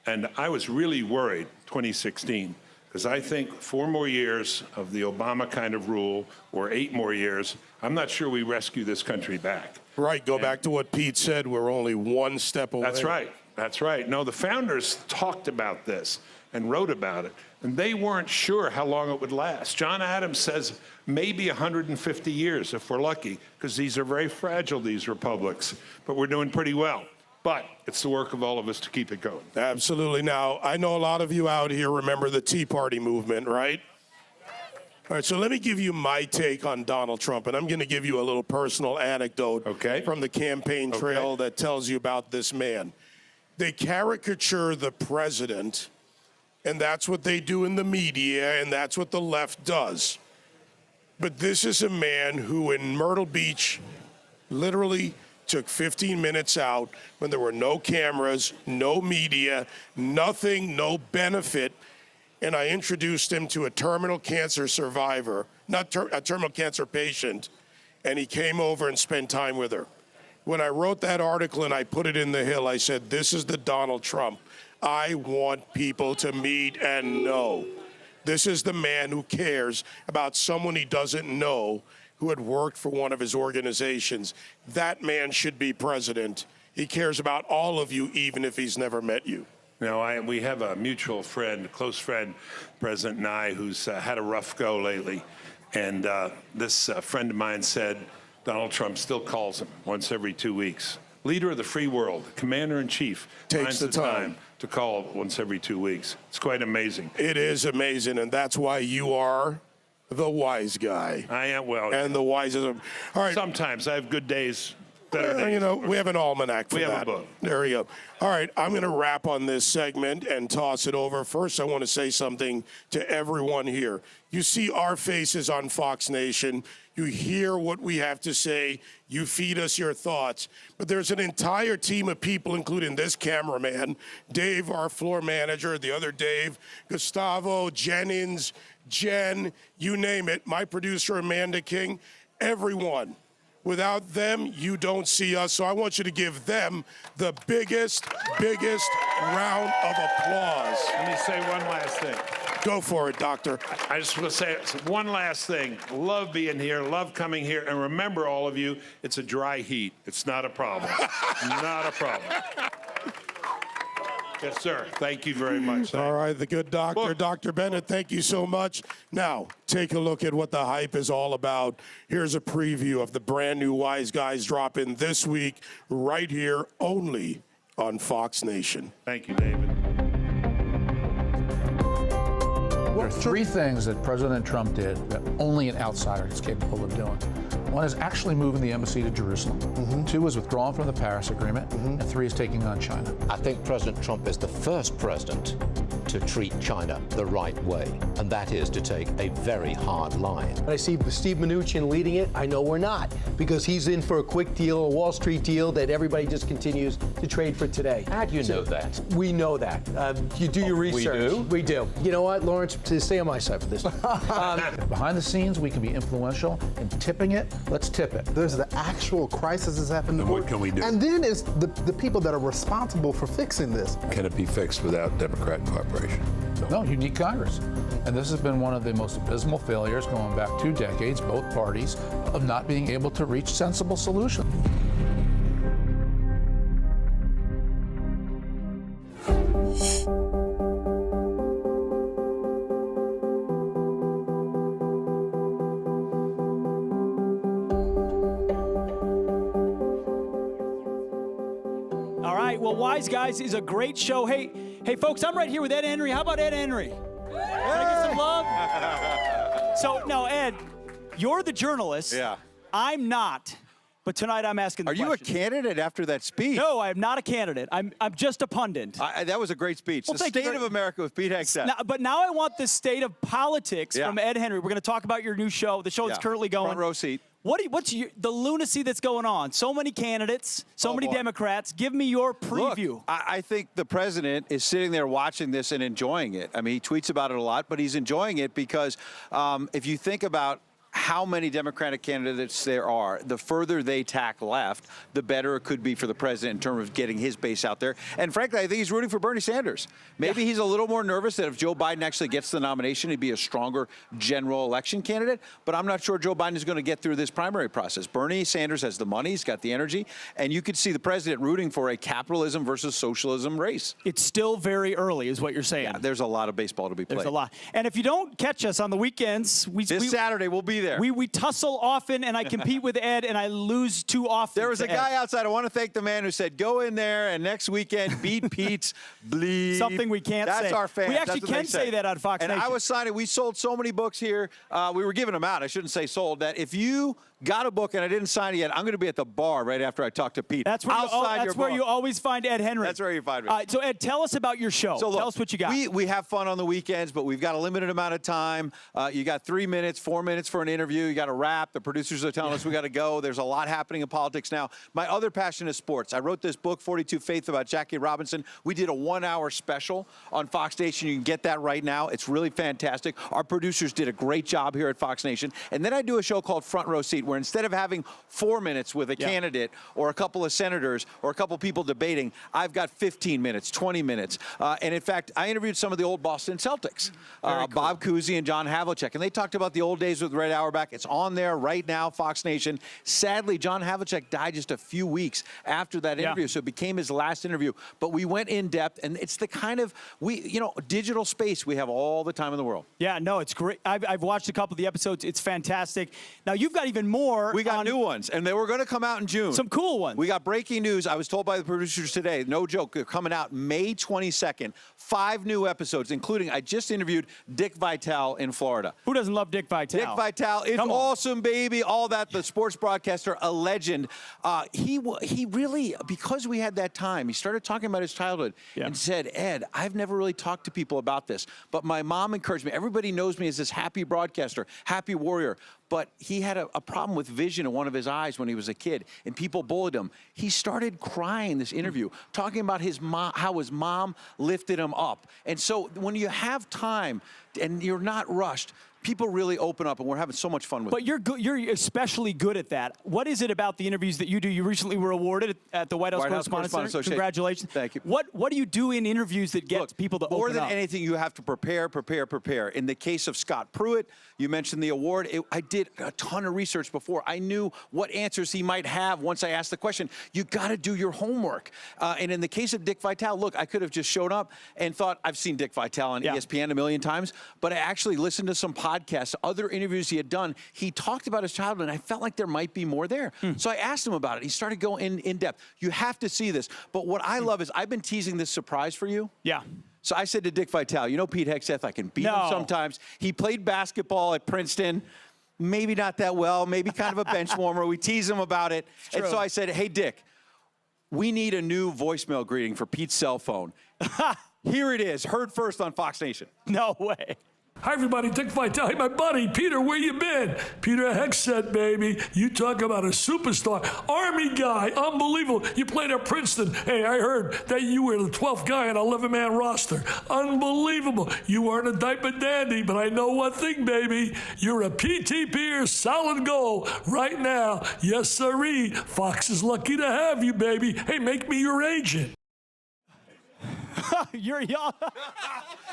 Speaker 15: And I was really worried 2016, because I think 4 more years of the Obama kind of rule, or 8 more years, I'm not sure we rescue this country back.
Speaker 29: Right, go back to what Pete said, we're only 1 step away.
Speaker 15: That's right, that's right. No, the founders talked about this and wrote about it, and they weren't sure how long it would last. John Adams says maybe 150 years if we're lucky, because these are very fragile, these republics, but we're doing pretty well. But it's the work of all of us to keep it going.
Speaker 29: Absolutely. Now, I know a lot of you out here remember the Tea Party movement, right? All right, so let me give you my take on Donald Trump, and I'm going to give you a little personal anecdote from the campaign trail that tells you about this man. They caricature the president, and that's what they do in the media, and that's what the left does. But this is a man who in Myrtle Beach literally took 15 minutes out when there were no cameras, no media, nothing, no benefit, and I introduced him to a terminal cancer survivor, not a terminal cancer patient, and he came over and spent time with her. When I wrote that article and I put it in the Hill, I said, this is the Donald Trump I want people to meet and know. This is the man who cares about someone he doesn't know who had worked for one of his organizations. That man should be president. He cares about all of you, even if he's never met you.
Speaker 15: You know, we have a mutual friend, a close friend, President and I, who's had a rough go lately. And this friend of mine said Donald Trump still calls him once every 2 weeks. Leader of the free world, commander-in-chief,
Speaker 29: takes the time
Speaker 15: to call once every 2 weeks. It's quite amazing.
Speaker 29: It is amazing, and that's why you are the wise guy.
Speaker 15: I am, well.
Speaker 29: And the wisest. All right.
Speaker 15: Sometimes I have good days.
Speaker 29: You know, we have an almanac for
Speaker 15: that. We have
Speaker 29: that.
Speaker 15: a book.
Speaker 29: There we go. All right, I'm going to wrap on this segment and toss it over. First, I want to say something to everyone here. You see our faces on Fox Nation. You hear what we have to say. You feed us your thoughts. But there's an entire team of people, including this cameraman, Dave, our floor manager, the other Dave, Gustavo, Jennings, Jen, you name it, my producer, Amanda King, everyone. Without them, you don't see us. So I want you to give them the biggest round of applause.
Speaker 15: Let me say one last thing.
Speaker 29: Go for it, Doctor.
Speaker 15: I just want to say one last thing. Love being here, love coming here. And remember, all of you, it's a dry heat. It's not a problem. Not a problem. Yes, sir. Thank you very much.
Speaker 29: All right, the good doctor, Dr. Bennett, thank you so much. Now, take a look at what the hype is all about. Here's a preview of the brand new Wise Guys drop-in this week, right here, only on Fox Nation.
Speaker 15: Thank you, David.
Speaker 14: There are three things that President Trump did that only an outsider is capable of doing. One is actually moving the embassy to Jerusalem. Two is withdrawing from the Paris Agreement. And three is taking on China.
Speaker 9: I think President Trump is the first president to treat China the right way, and that is to take a very hard line.
Speaker 3: When I see Steve Mnuchin leading it, I know we're not, because he's in for a quick deal, a Wall Street deal that everybody just continues to trade for today.
Speaker 9: How do you know that?
Speaker 3: We know that. You do your research.
Speaker 9: We do?
Speaker 3: You know what, Lawrence, to stay on my side for this.
Speaker 14: Behind the scenes, we can be influential in tipping it. Let's tip it.
Speaker 16: There's the actual crisis that's happened.
Speaker 7: And what can we do?
Speaker 16: And then is the people that are responsible for fixing this.
Speaker 7: Can it be fixed without Democrat cooperation?
Speaker 14: No, you need Congress. And this has been one of the most abysmal failures going back 2 decades, both parties, of not being able to reach sensible solutions.
Speaker 6: All right, well, Wise Guys is a great show. Hey, folks, I'm right here with Ed Henry. How about Ed Henry? Can I get some love? So, no, Ed, you're the journalist.
Speaker 17: Yeah.
Speaker 6: I'm not. But tonight I'm asking the
Speaker 17: Are you a candidate after that speech?
Speaker 6: No, I am not a candidate. I'm just a pundit.
Speaker 17: That was a great speech.
Speaker 6: Well,
Speaker 17: the State of America with Pete Hegseth.
Speaker 6: But now I want the state of politics from Ed Henry. We're going to talk about your new show, the show that's currently going.
Speaker 17: Front row seat.
Speaker 6: What's the lunacy that's going on? So many candidates, so many Democrats. Give me your preview.
Speaker 17: Look, I think the president is sitting there watching this and enjoying it. I mean, he tweets about it a lot, but he's enjoying it because if you think about how many Democratic candidates there are, the further they tack left, the better it could be for the president in terms of getting his base out there. And frankly, I think he's rooting for Bernie Sanders. Maybe he's a little more nervous that if Joe Biden actually gets the nomination, he'd be a stronger general election candidate. But I'm not sure Joe Biden is going to get through this primary process. Bernie Sanders has the money, he's got the energy, and you could see the president rooting for a capitalism versus socialism race.
Speaker 6: It's still very early, is what you're saying.
Speaker 17: Yeah, there's a lot of baseball to be played.
Speaker 6: There's a lot. And if you don't catch us on the weekends,
Speaker 17: this Saturday we'll be there.
Speaker 6: We tussle often, and I compete with Ed, and I lose too often.
Speaker 17: There was a guy outside. I want to thank the man who said, "Go in there and next weekend beat Pete's bleep."
Speaker 6: Something we can't say.
Speaker 17: That's our fans.
Speaker 6: We actually can say that on Fox Nation.
Speaker 17: And I was signing. We sold so many books here. We were giving them out. I shouldn't say sold. That if you got a book and I didn't sign it yet, I'm going to be at the bar right after I talk to Pete.
Speaker 6: That's where, you always find Ed Henry.
Speaker 17: That's where you find me.
Speaker 6: So Ed, tell us about your show.
Speaker 17: So look,
Speaker 6: tell us what you got.
Speaker 17: We have fun on the weekends, but we've got a limited amount of time. You got 3 minutes, 4 minutes for an interview. You got to wrap. The producers are telling us we got to go. There's a lot happening in politics now. My other passion is sports. I wrote this book, 42 Faith, about Jackie Robinson. We did a 1-hour special on Fox Nation. You can get that right now. It's really fantastic. Our producers did a great job here at Fox Nation. And then I do a show called Front Row Seat where where instead of having 4 minutes with a candidate or a couple of senators or a couple people debating, I've got 15 minutes, 20 minutes. And in fact, I interviewed some of the old Boston Celtics, Bob Cousy and John Havlicek, and they talked about the old days with Red Auerbach. It's on there right now, Fox Nation. Sadly, John Havlicek died just a few weeks after that interview, so it became his last interview. But we went in depth, and it's the kind of, digital space we have all the time in the world.
Speaker 6: Yeah, no, it's great. I've watched a couple of the episodes. It's fantastic. Now, you've got even more.
Speaker 17: We got new ones, and they were going to come out in June.
Speaker 6: Some cool ones.
Speaker 17: We got breaking news. I was told by the producers today, no joke, they're coming out May 22nd. 5 new episodes, including, I just interviewed Dick Vitale in Florida.
Speaker 6: Who doesn't love Dick Vitale?
Speaker 17: Dick Vitale is awesome, baby. All that, the sports broadcaster, a legend. He really, because we had that time, he started talking about his childhood and said, Ed, I've never really talked to people about this, but my mom encouraged me. Everybody knows me as this happy broadcaster, happy warrior. But he had a problem with vision in one of his eyes when he was a kid, and people bullied him. He started crying in this interview, talking about his mom, how his mom lifted him up. And so when you have time and you're not rushed, people really open up, and we're having so much fun with it.
Speaker 6: But you're especially good at that. What is it about the interviews that you do? You recently were awarded at the White House Correspondents' Center. Congratulations.
Speaker 17: Thank you.
Speaker 6: What do you do in interviews that gets people to open up?
Speaker 17: More than anything, you have to prepare. In the case of Scott Pruitt, you mentioned the award. I did a ton of research before. I knew what answers he might have once I asked the question. You got to do your homework. And in the case of Dick Vitale, look, I could have just shown up and thought, I've seen Dick Vitale on ESPN a million times, but I actually listened to some podcasts, other interviews he had done. He talked about his childhood, and I felt like there might be more there. So I asked him about it. He started going in depth. You have to see this. But what I love is I've been teasing this surprise for you.
Speaker 6: Yeah.
Speaker 17: So I said to Dick Vitale, you know Pete Hegseth, I can beat him sometimes. He played basketball at Princeton. Maybe not that well, maybe kind of a bench warmer. We tease him about it. And so I said, hey, Dick, we need a new voicemail greeting for Pete's cell phone. Here it is, heard first on Fox Nation.
Speaker 6: No way.
Speaker 5: Hi, everybody. Dick Vitale. Hey, my buddy, Peter, where you been? Peter Hegseth, baby. You talk about a superstar. Army guy. Unbelievable. You played at Princeton. Hey, I heard that you were the 12th guy on an 11-man roster. Unbelievable. You weren't a diaper dandy, but I know one thing, baby. You're a PTPer, solid goal right now. Yes, sirree. Fox is lucky to have you, baby. Hey, make me your agent.
Speaker 6: You're young.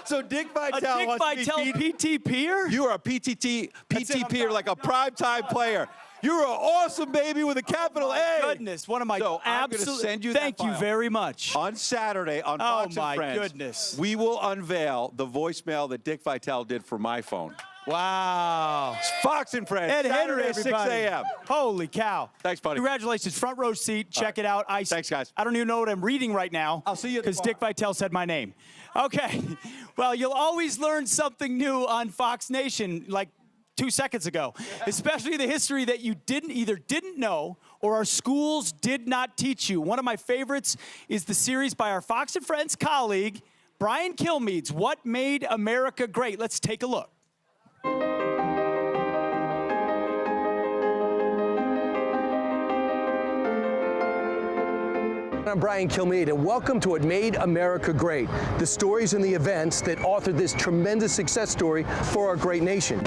Speaker 17: So Dick Vitale wants to be
Speaker 6: PT-peer?
Speaker 17: You are a PT-peer, like a primetime player. You're an awesome baby with a capital A.
Speaker 6: Goodness, one of my
Speaker 17: I'm going to send you
Speaker 6: Thank
Speaker 17: that
Speaker 6: you
Speaker 17: file.
Speaker 6: very much.
Speaker 17: On Saturday on Fox and Friends,
Speaker 6: goodness.
Speaker 17: we will unveil the voicemail that Dick Vitale did for my phone.
Speaker 6: Wow.
Speaker 17: Fox and Friends.
Speaker 6: Ed
Speaker 17: Saturday,
Speaker 6: Henry,
Speaker 17: 6 a.m.
Speaker 6: Holy cow.
Speaker 17: Thanks, buddy.
Speaker 6: Congratulations. Front row seat. Check it out.
Speaker 17: Thanks, guys.
Speaker 6: I don't even know what I'm reading right now.
Speaker 17: I'll see you at the
Speaker 6: because Dick Vitale said my name. Okay. Well, you'll always learn something new on Fox Nation, like 2 seconds ago, especially the history that you either didn't know or our schools did not teach you. One of my favorites is the series by our Fox and Friends colleague, Brian Kilmeade's What Made America Great. Let's take a look.
Speaker 3: I'm Brian Kilmeade, and welcome to What Made America Great, the stories and the events that authored this tremendous success story for our great nation.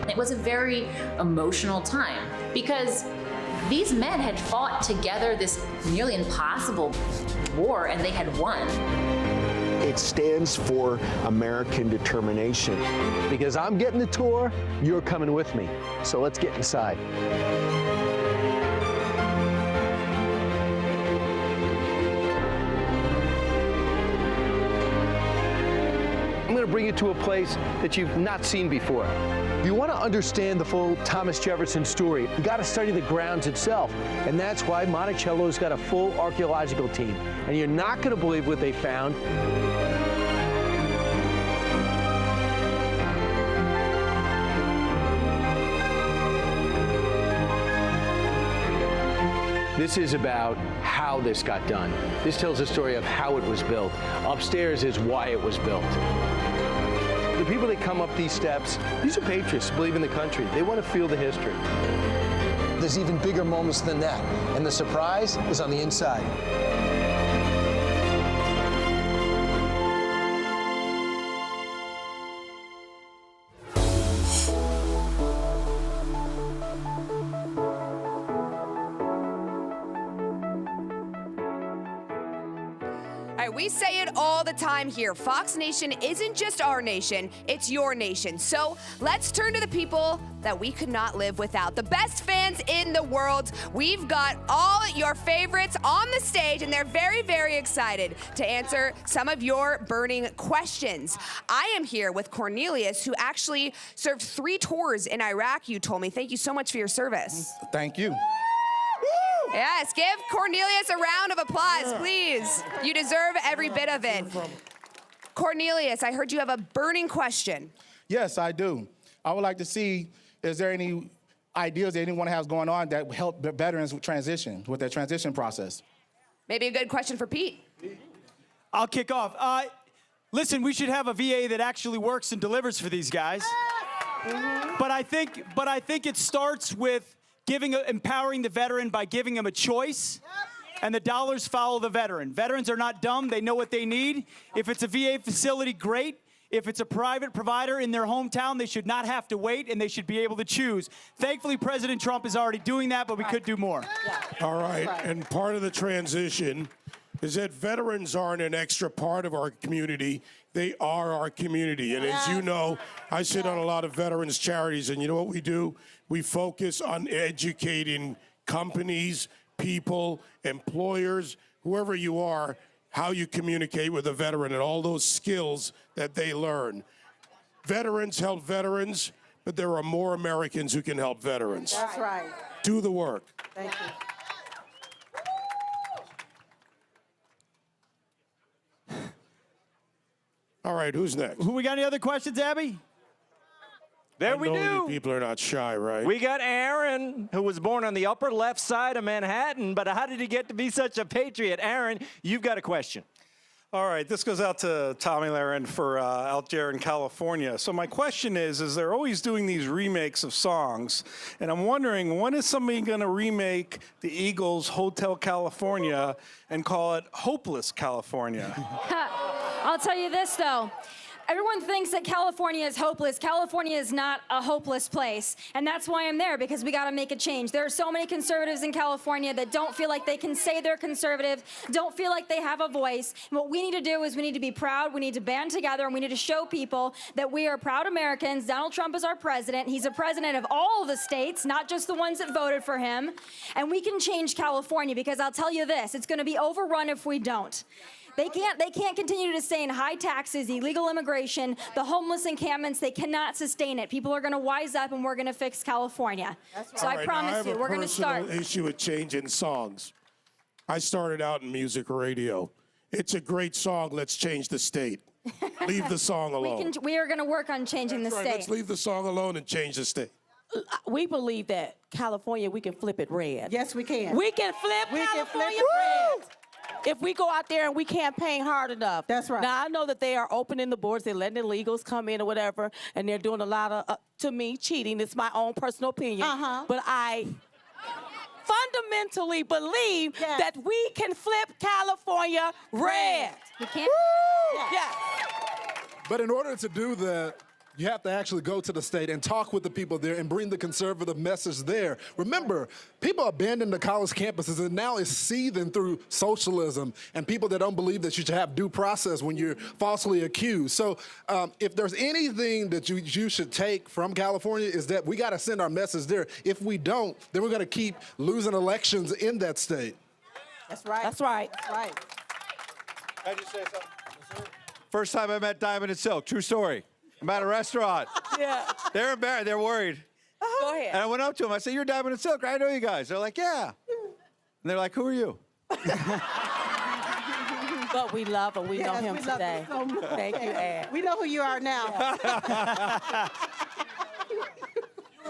Speaker 11: It was a very emotional time because these men had fought together this nearly impossible war, and they had won.
Speaker 12: It stands for American determination.
Speaker 3: Because I'm getting the tour, you're coming with me. So let's get inside. I'm going to bring you to a place that you've not seen before. If you want to understand the full Thomas Jefferson story, you got to study the grounds itself. And that's why Monticello's got a full archaeological team. And you're not going to believe what they found. This is about how this got done. This tells the story of how it was built. Upstairs is why it was built. The people that come up these steps, these are patriots, believe in the country. They want to feel the history. There's even bigger moments than that, and the surprise is on the inside.
Speaker 1: we say it all the time here. Fox Nation isn't just our nation, it's your nation. So let's turn to the people that we could not live without. The best fans in the world. We've got all your favorites on the stage, and they're very, very excited to answer some of your burning questions. I am here with Cornelius, who actually served 3 tours in Iraq, you told me. Thank you so much for your service.
Speaker 16: Thank you.
Speaker 1: Yes, give Cornelius a round of applause, please. You deserve every bit of it. Cornelius, I heard you have a burning question.
Speaker 16: Yes, I do. I would like to see, is there any ideas that anyone has going on that will help veterans transition, with their transition process?
Speaker 1: Maybe a good question for Pete.
Speaker 6: I'll kick off. Listen, we should have a VA that actually works and delivers for these guys. But I think it starts with empowering the veteran by giving them a choice, and the dollars follow the veteran. Veterans are not dumb. They know what they need. If it's a VA facility, great. If it's a private provider in their hometown, they should not have to wait, and they should be able to choose. Thankfully, President Trump is already doing that, but we could do more.
Speaker 29: All right, and part of the transition is that veterans aren't an extra part of our community. They are our community. And as you know, I sit on a lot of veterans charities, and you know what we do? We focus on educating companies, people, employers, whoever you are, how you communicate with a veteran and all those skills that they learn. Veterans help veterans, but there are more Americans who can help veterans.
Speaker 2: That's right.
Speaker 29: Do the work.
Speaker 2: Thank you.
Speaker 29: All right, who's next?
Speaker 6: Who we got any other questions, Abby?
Speaker 29: There we do. People are not shy, right?
Speaker 8: We got Aaron, who was born on the upper left side of Manhattan, but how did he get to be such a patriot? Aaron, you've got a question.
Speaker 18: All right, this goes out to Tommy Lahren for out there in California. So my question is they're always doing these remakes of songs, and I'm wondering, when is somebody going to remake the Eagles' Hotel California and call it Hopeless California?
Speaker 19: I'll tell you this, though. Everyone thinks that California is hopeless. California is not a hopeless place. And that's why I'm there, because we got to make a change. There are so many conservatives in California that don't feel like they can say they're conservative, don't feel like they have a voice. And what we need to do is we need to be proud, we need to band together, and we need to show people that we are proud Americans. Donald Trump is our president. He's a president of all the states, not just the ones that voted for him. And we can change California, because I'll tell you this, it's going to be overrun if we don't. They can't continue to sustain high taxes, illegal immigration, the homeless encampments. They cannot sustain it. People are going to wise up, and we're going to fix California. So I promise you, we're going to start.
Speaker 29: I have a personal issue with changing songs. I started out in music radio. It's a great song. Let's change the state. Leave the song alone.
Speaker 19: We are going to work on changing the state.
Speaker 29: Let's leave the song alone and change the state.
Speaker 20: We believe that California, we can flip it red.
Speaker 2: Yes, we can.
Speaker 20: We can flip California red. If we go out there and we campaign hard enough. That's right. Now, I know that they are opening the boards, they're letting illegals come in or whatever, and they're doing a lot of, to me, cheating. It's my own personal opinion. But I fundamentally believe that we can flip California red.
Speaker 19: We can.
Speaker 20: Yes.
Speaker 4: But in order to do that, you have to actually go to the state and talk with the people there and bring the conservative message there. Remember, people abandoned the college campuses, and now it's seething through socialism and people that don't believe that you should have due process when you're falsely accused. So if there's anything that you should take from California, is that we got to send our message there. If we don't, then we're going to keep losing elections in that state.
Speaker 2: That's right.
Speaker 20: That's right.
Speaker 2: That's right.
Speaker 17: Can I just say something? First time I met Diamond and Silk, true story. I'm at a restaurant.
Speaker 20: Yeah.
Speaker 17: They're embarrassed. They're worried.
Speaker 20: Go ahead.
Speaker 17: And I went up to them. I said, "You're Diamond and Silk, right? I know you guys." They're like, "Yeah." And they're like, "Who are you?"
Speaker 20: But we love him. We know him today.
Speaker 2: So much.
Speaker 20: Thank you, Ed.
Speaker 2: We know who you are now.
Speaker 18: You're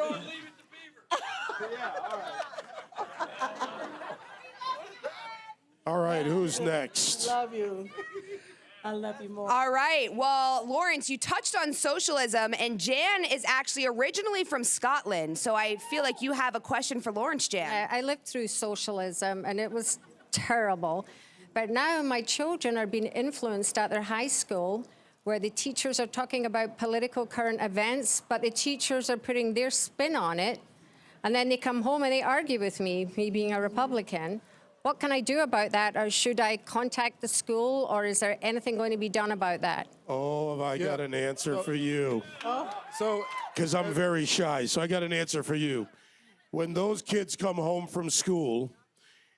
Speaker 18: on Leave It to Beaver.
Speaker 17: Yeah, all right.
Speaker 29: All right, who's next?
Speaker 2: Love you. I love you more.
Speaker 1: All right. Well, Lawrence, you touched on socialism, and Jan is actually originally from Scotland. So I feel like you have a question for Lawrence, Jan.
Speaker 21: I lived through socialism, and it was terrible. But now my children are being influenced at their high school, where the teachers are talking about political current events, but the teachers are putting their spin on it. And then they come home and they argue with me being a Republican, What can I do about that? Or should I contact the school? Or is there anything going to be done about that?
Speaker 29: Oh, have I got an answer for you.
Speaker 4: So,
Speaker 29: Because I'm very shy, so I got an answer for you. When those kids come home from school,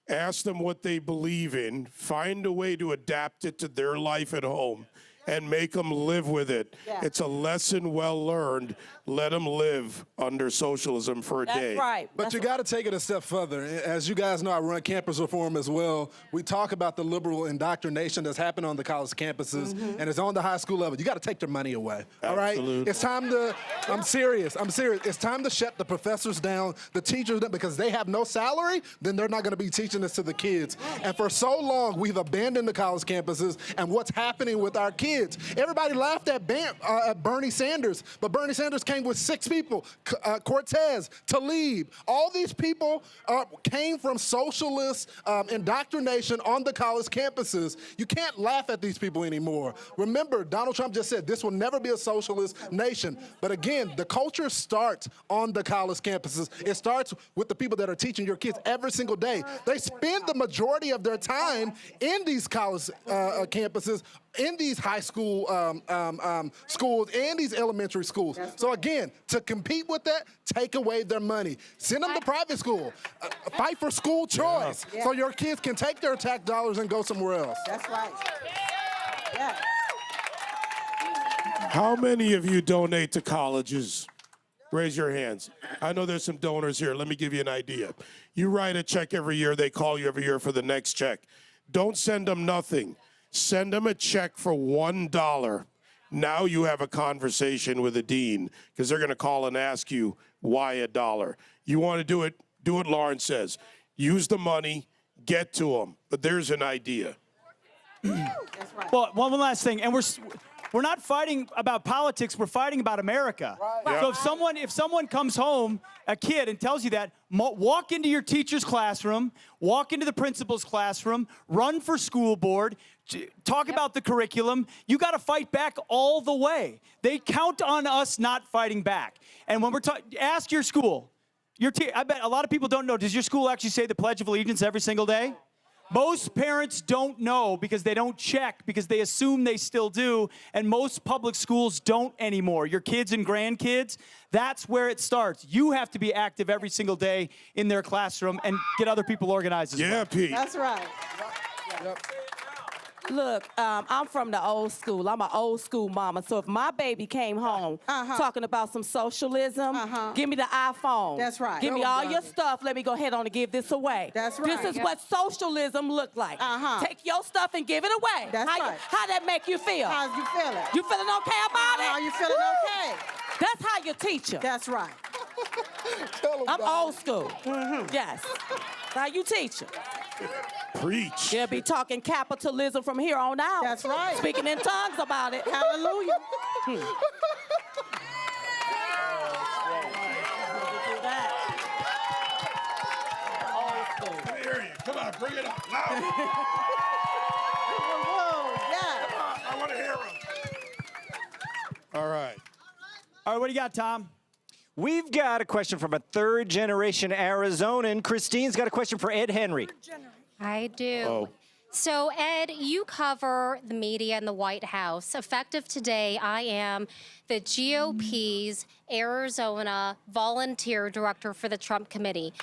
Speaker 29: ask them what they believe in, find a way to adapt it to their life at home, and make them live with it.
Speaker 20: Yeah.
Speaker 29: It's a lesson well learned. Let them live under socialism for a day.
Speaker 20: That's right.
Speaker 4: But you got to take it a step further. As you guys know, I run campus reform as well. We talk about the liberal indoctrination that's happening on the college campuses, and it's on the high school level. You got to take their money away. All right?
Speaker 29: Absolutely.
Speaker 4: It's time to. I'm serious. It's time to shut the professors down, the teachers down, because they have no salary. Then they're not going to be teaching this to the kids. And for so long, we've abandoned the college campuses and what's happening with our kids. Everybody laughed at Bernie Sanders, but Bernie Sanders came with 6 people, Cortez, Tlaib. All these people came from socialist indoctrination on the college campuses. You can't laugh at these people anymore. Remember, Donald Trump just said this will never be a socialist nation. But again, the culture starts on the college campuses. It starts with the people that are teaching your kids every single day. They spend the majority of their time in these college campuses, in these high school schools and these elementary schools. So again, to compete with that, take away their money. Send them to private school. Fight for school choice so your kids can take their tax dollars and go somewhere else.
Speaker 2: That's right. Yeah.
Speaker 29: How many of you donate to colleges? Raise your hands. I know there's some donors here. Let me give you an idea. You write a check every year. They call you every year for the next check. Don't send them nothing. Send them a check for $1. Now you have a conversation with a dean because they're going to call and ask you why $1. You want to do it, Lauren says. Use the money, get to them. But there's an idea.
Speaker 2: That's right.
Speaker 6: Well, one last thing, and we're not fighting about politics. We're fighting about America.
Speaker 4: Right.
Speaker 6: So if someone comes home, a kid, and tells you that, walk into your teacher's classroom, walk into the principal's classroom, run for school board, talk about the curriculum. You got to fight back all the way. They count on us not fighting back. And when we're ask your school, I bet a lot of people don't know. Does your school actually say the Pledge of Allegiance every single day? Most parents don't know because they don't check, because they assume they still do, and most public schools don't anymore. Your kids and grandkids, that's where it starts. You have to be active every single day in their classroom and get other people organized as well.
Speaker 29: Yeah, Pete.
Speaker 2: That's right.
Speaker 4: Yep.
Speaker 20: Look, I'm from the old school. I'm an old school mama. So if my baby came home talking about some socialism, give me the iPhone.
Speaker 2: That's right.
Speaker 20: Give me all your stuff. Let me go ahead on and give this away.
Speaker 2: That's right.
Speaker 20: This is what socialism look like. Take your stuff and give it away.
Speaker 2: That's right.
Speaker 20: How that make you feel?
Speaker 2: How's you feeling?
Speaker 20: You feeling okay about it?
Speaker 2: Are you feeling okay?
Speaker 20: That's how you teach them.
Speaker 2: That's right.
Speaker 20: I'm old school. Yes. How you teach them.
Speaker 29: Preach.
Speaker 20: They'll be talking capitalism from here on out.
Speaker 2: That's right.
Speaker 20: Speaking in tongues about it.
Speaker 2: Hallelujah.
Speaker 29: I hear you. Come on, bring it up. Loud.
Speaker 2: Whoa, yeah.
Speaker 29: Come on, I want to hear them. All right.
Speaker 6: All right, what do you got, Tom?
Speaker 8: We've got a question from a third-generation Arizonan. Christine's got a question for Ed Henry.
Speaker 10: I do.
Speaker 29: Oh.
Speaker 10: So, Ed, you cover the media and the White House. Effective today, I am the GOP's Arizona volunteer director for the Trump Committee.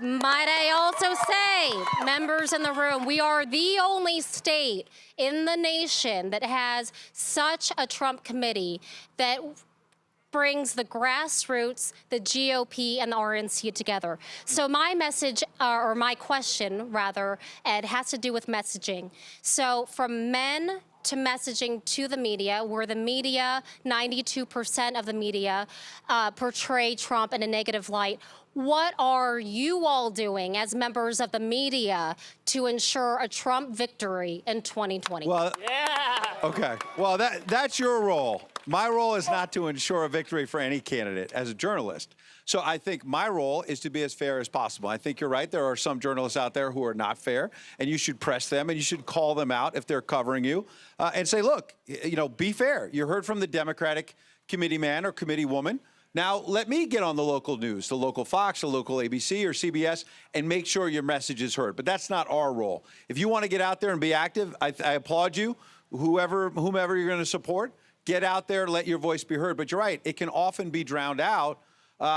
Speaker 10: Might I also say, members in the room, we are the only state in the nation that has such a Trump committee that brings the grassroots, the GOP, and the RNC together. So my message, or my question, rather, Ed, has to do with messaging. So from men to messaging to the media, where the media, 92% of the media, portray Trump in a negative light. What are you all doing as members of the media to ensure a Trump victory in 2020?
Speaker 17: Well, okay. Well, that's your role. My role is not to ensure a victory for any candidate as a journalist. So I think my role is to be as fair as possible. I think you're right. There are some journalists out there who are not fair, and you should press them, and you should call them out if they're covering you, and say, look, be fair. You heard from the Democratic committee man or committee woman. Now, let me get on the local news, the local Fox, the local ABC or CBS, and make sure your message is heard. But that's not our role. If you want to get out there and be active, I applaud you. Whomever you're going to support, get out there, let your voice be heard. But you're right, it can often be drowned out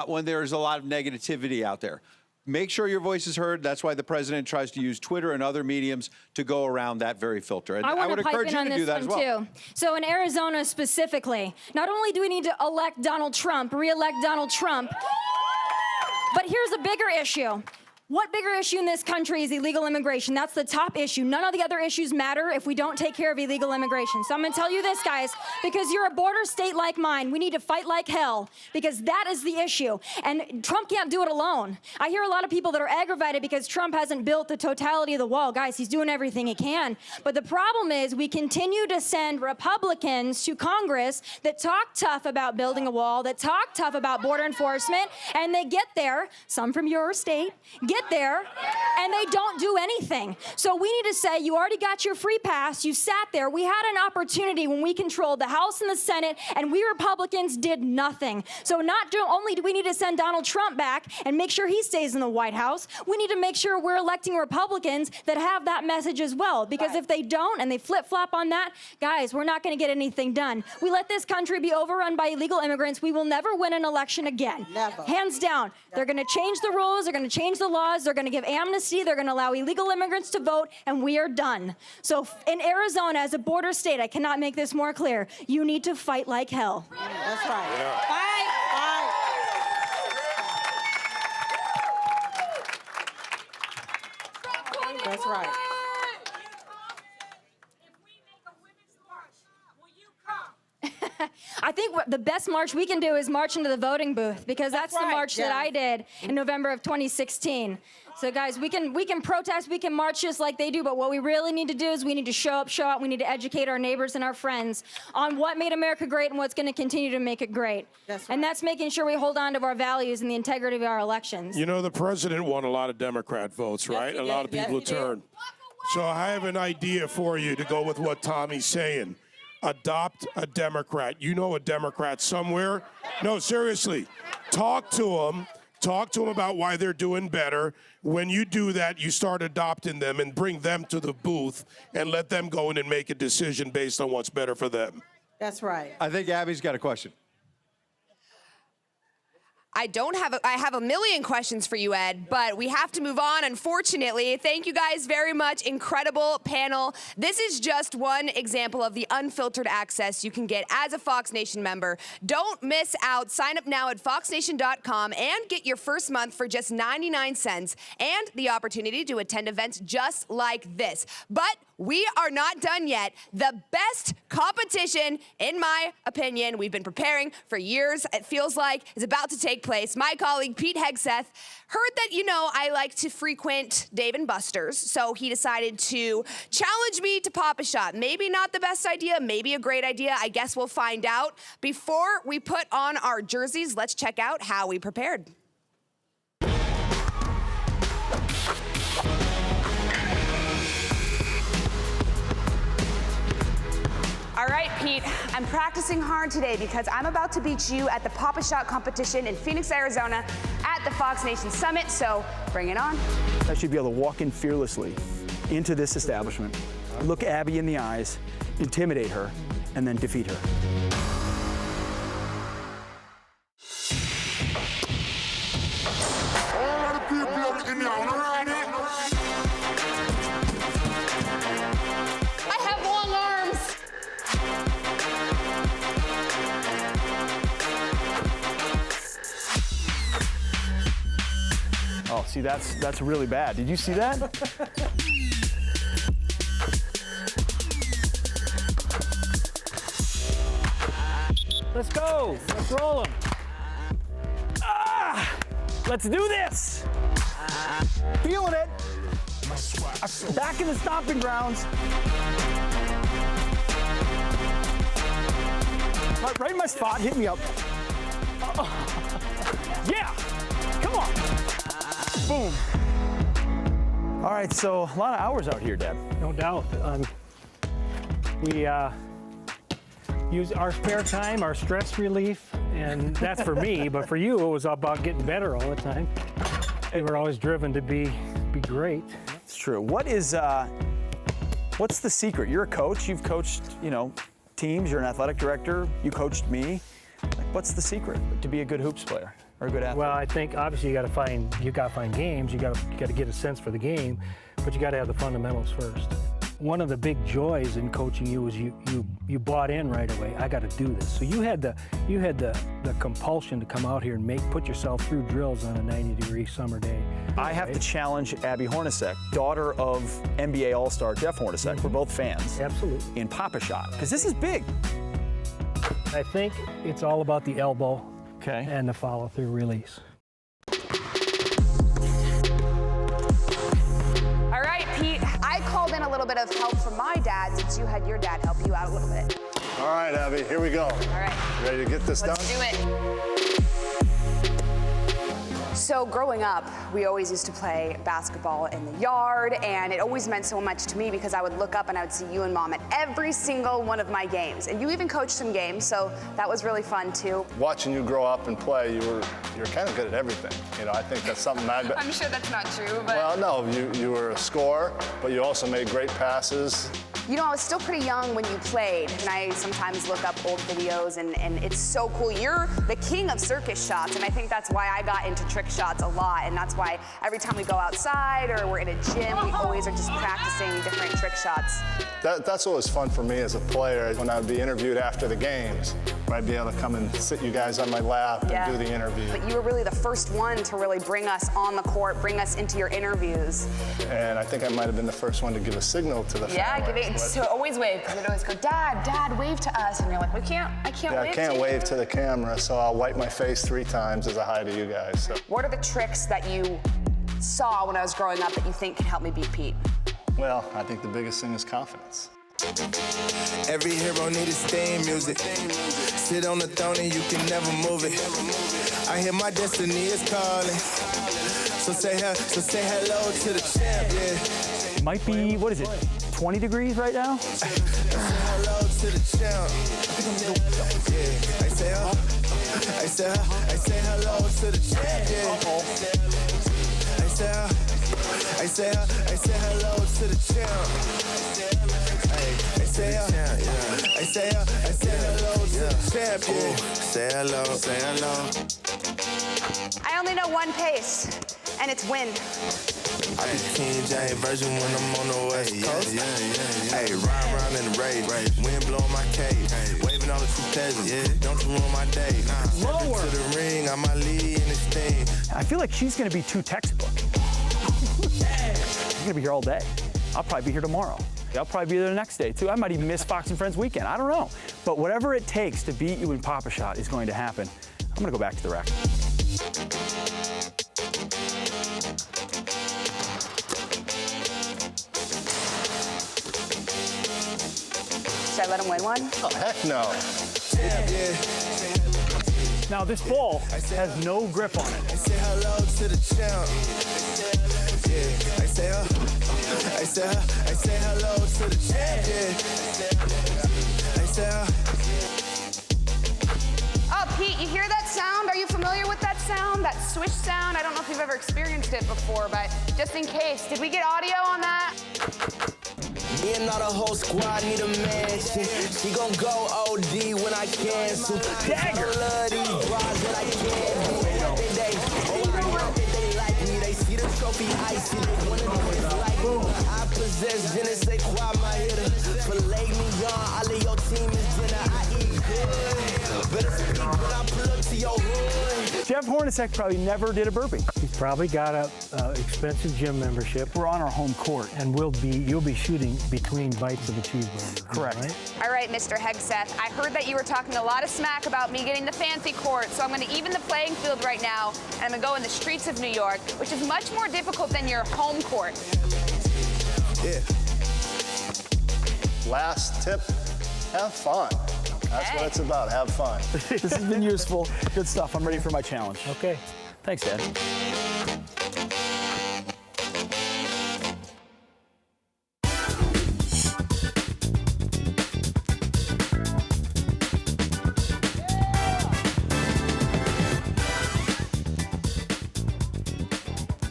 Speaker 17: when there's a lot of negativity out there. Make sure your voice is heard. That's why the president tries to use Twitter and other mediums to go around that very filter. And I would encourage you to do that as well.
Speaker 19: Too. So in Arizona specifically, not only do we need to elect Donald Trump, re-elect Donald Trump, but here's a bigger issue. What bigger issue in this country is illegal immigration? That's the top issue. None of the other issues matter if we don't take care of illegal immigration. So I'm going to tell you this, guys, because you're a border state like mine, we need to fight like hell, because that is the issue. And Trump can't do it alone. I hear a lot of people that are aggravated because Trump hasn't built the totality of the wall. Guys, he's doing everything he can. But the problem is we continue to send Republicans to Congress that talk tough about building a wall, that talk tough about border enforcement, and they get there, some from your state, get there, and they don't do anything. So we need to say, you already got your free pass, you sat there. We had an opportunity when we controlled the House and the Senate, and we Republicans did nothing. So not only do we need to send Donald Trump back and make sure he stays in the White House, we need to make sure we're electing Republicans that have that message as well. Because if they don't and they flip-flop on that, guys, we're not going to get anything done. We let this country be overrun by illegal immigrants, we will never win an election again.
Speaker 2: Never.
Speaker 19: Hands down. They're going to change the rules, they're going to change the laws, they're going to give amnesty, they're going to allow illegal immigrants to vote, and we are done. So in Arizona, as a border state, I cannot make this more clear, you need to fight like hell.
Speaker 2: That's right.
Speaker 29: Yeah.
Speaker 2: Fight. That's right.
Speaker 19: I think the best march we can do is march into the voting booth, because that's the march that I did in November of 2016. So guys, we can protest, we can march just like they do, but what we really need to do is we need to show up, show out, we need to educate our neighbors and our friends on what made America great and what's going to continue to make it great. And that's making sure we hold on to our values and the integrity of our elections.
Speaker 29: You know, the president won a lot of Democrat votes, right? A lot of people turned. So I have an idea for you to go with what Tommy's saying. Adopt a Democrat. You know a Democrat somewhere? No, seriously. Talk to them. Talk to them about why they're doing better. When you do that, you start adopting them and bring them to the booth and let them go in and make a decision based on what's better for them.
Speaker 2: That's right.
Speaker 17: I think Abby's got a question.
Speaker 1: I have a million questions for you, Ed, but we have to move on, unfortunately. Thank you guys very much. Incredible panel. This is just one example of the unfiltered access you can get as a Fox Nation member. Don't miss out. Sign up now at foxnation.com and get your first month for just 99 cents and the opportunity to attend events just like this. But we are not done yet. The best competition, in my opinion, we've been preparing for years, it feels like, is about to take place. My colleague, Pete Hegseth, heard that, you know, I like to frequent Dave & Buster's, so he decided to challenge me to pop a shot. Maybe not the best idea, maybe a great idea. I guess we'll find out. Before we put on our jerseys, let's check out how we prepared. All right, Pete, I'm practicing hard today because I'm about to beat you at the Pop-A-Shot competition in Phoenix, Arizona at the Fox Nation Summit, so bring it on.
Speaker 6: I should be able to walk in fearlessly into this establishment, look Abby in the eyes, intimidate her, and then defeat her.
Speaker 13: All the people looking down, ready?
Speaker 1: I have long arms.
Speaker 6: Oh, see, that's really bad. Did you see that? Let's go. Let's roll them. Let's do this. Feeling it. Back in the stomping grounds. Right in my spot. Hit me up. Yeah. Come on. Boom. All right, so a lot of hours out here, Dad.
Speaker 15: No doubt.
Speaker 9: use our spare time, our stress relief, and that's for me. But for you, it was about getting better all the time. You were always driven to be great.
Speaker 6: It's true. What's the secret? You're a coach. You've coached, teams. You're an athletic director. You coached me. What's the secret to be a good hoops player or a good athlete?
Speaker 9: Well, I think obviously you got to find games. You got to get a sense for the game, but you got to have the fundamentals first. One of the big joys in coaching you was you bought in right away. I got to do this. So you had the compulsion to come out here and put yourself through drills on a 90-degree summer day.
Speaker 6: I have to challenge Abby Hornacek, daughter of NBA All-Star Jeff Hornacek. We're both fans.
Speaker 9: Absolutely.
Speaker 6: In Pop-A-Shot, because this is big.
Speaker 9: I think it's all about the elbow and the follow-through release.
Speaker 1: All right, Pete, I called in a little bit of help from my dad since you had your dad help you out a little bit.
Speaker 15: All right, Abby, here we go. All
Speaker 1: right.
Speaker 15: Ready to get this done?
Speaker 1: Let's do it. So growing up, we always used to play basketball in the yard, and it always meant so much to me because I would look up and I would see you and Mom at every single one of my games. And you even coached some games, so that was really fun too.
Speaker 15: Watching you grow up and play, you're kind of good at everything. I think that's something
Speaker 1: I'm sure that's not true, but...
Speaker 15: Well, no, you were a scorer, but you also made great passes.
Speaker 1: I was still pretty young when you played, and I sometimes look up old videos, and it's so cool. You're the king of circus shots, and I think that's why I got into trick shots a lot, and that's why every time we go outside or we're in a gym, we always are just practicing different trick shots.
Speaker 15: That's what was fun for me as a player. When I would be interviewed after the games, I'd be able to come and sit you guys on my lap and do the interview.
Speaker 1: But you were really the first one to really bring us on the court, bring us into your interviews.
Speaker 15: And I think I might have been the first one to give a signal to the family.
Speaker 1: So always wave, because they'd always go, Dad, wave to us. And you're like, I can't wave
Speaker 15: I can't wave to the camera, so I'll wipe my face 3 times as a hi to you guys. So.
Speaker 1: What are the tricks that you saw when I was growing up that you think can help me beat Pete?
Speaker 15: Well, I think the biggest thing is confidence.
Speaker 22: Every hero needs theme music. Sit on the throne and you can never move it. I hear my destiny is calling. So say hello to the champ, yeah.
Speaker 6: It might be, 20 degrees right now?
Speaker 22: Say hello to the champ. Yeah. I say hello to the champ, yeah. I say hello to the champ. I say hello to the champ, yeah. Say hello.
Speaker 1: I only know one pace, and it's win.
Speaker 22: I be King James version when I'm on the west coast. Hey, ride around in the rave, wind blowing my cave, waving all the two peasants. Don't you ruin my day. Step into the ring, I might lead in this thing.
Speaker 6: I feel like she's gonna be too textbook. I'm gonna be here all day. I'll probably be here tomorrow. I'll probably be there the next day too. I might even miss Fox and Friends weekend. I don't know. But whatever it takes to beat you in Pop-A-Shot is going to happen. I'm gonna go back to the rack.
Speaker 1: Should I let him win one?
Speaker 15: Oh, heck no.
Speaker 6: Now this ball has no grip on it.
Speaker 22: I say hello to the champ. Yeah, I say hello to the champ. Yeah.
Speaker 1: Oh, Pete, you hear that sound? Are you familiar with that sound? That swish sound? I don't know if you've ever experienced it before, but just in case, did we get audio on that?
Speaker 22: Me and all the whole squad need a mansion. She gon' go OD when I cancel. Dagger. I love these bras that I can't do. They like me. They see the trophy icy. They wanna do it like me. I possess je ne sais quoi, my hitter. Filet mignon, all of your team is dinner. I eat good. Better speak when I pull up to your hood.
Speaker 6: Jeff Hornacek probably never did a burpee.
Speaker 9: He's probably got a expensive gym membership.
Speaker 6: We're on our home court.
Speaker 9: And you'll be shooting between bites of a cheeseburger.
Speaker 6: Correct.
Speaker 9: Right?
Speaker 1: All right, Mr. Hegseth, I heard that you were talking a lot of smack about me getting the fancy court, so I'm going to even the playing field right now, and I'm going to go in the streets of New York, which is much more difficult than your home court.
Speaker 15: Yeah. Last tip, have fun. That's what it's about, have fun.
Speaker 6: This has been useful. Good stuff. I'm ready for my challenge.
Speaker 9: Okay.
Speaker 6: Thanks, Dad.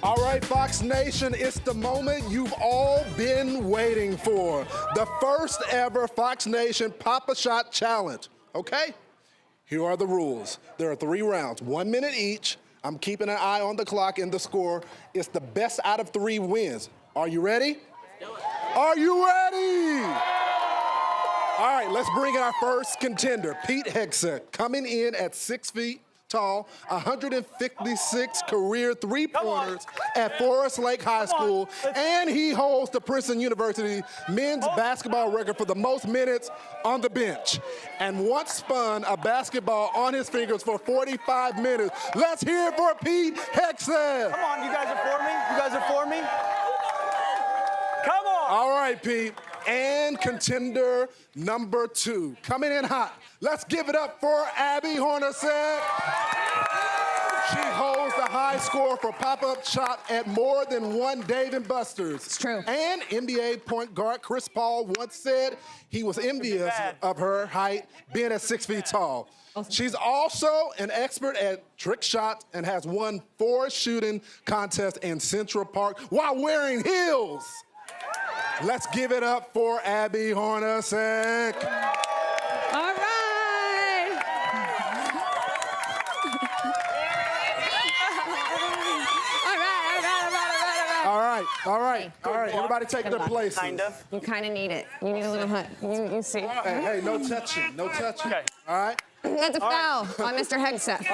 Speaker 4: All right, Fox Nation, it's the moment you've all been waiting for. The first ever Fox Nation Pop-A-Shot Challenge, okay? Here are the rules. There are 3 rounds, 1 minute each. I'm keeping an eye on the clock and the score. It's the best out of 3 wins. Are you ready? Are you ready? All right, let's bring in our first contender, Pete Hegseth, coming in at 6 feet tall, 156 career three-pointers at Forest Lake High School, and he holds the Princeton University men's basketball record for the most minutes on the bench, and once spun a basketball on his fingers for 45 minutes. Let's hear it for Pete Hegseth.
Speaker 6: Come on, you guys are for me? You guys are for me? Come on.
Speaker 4: All right, Pete. And contender number 2, coming in hot. Let's give it up for Abby Hornacek. She holds the high score for pop-up shot at more than one Dave & Buster's. It's true. And NBA point guard Chris Paul once said he was envious of her height, being at 6 feet tall. She's also an expert at trick shots and has won 4 shooting contests in Central Park while wearing heels. Let's give it up for Abby Hornacek.
Speaker 1: All right.
Speaker 4: All right. Everybody take their places.
Speaker 1: Kind of. You kind of need it. You need a little hut. You see.
Speaker 4: Hey, no touching. No touching.
Speaker 6: Okay.
Speaker 4: All right.
Speaker 1: That's a foul on Mr. Hegseth.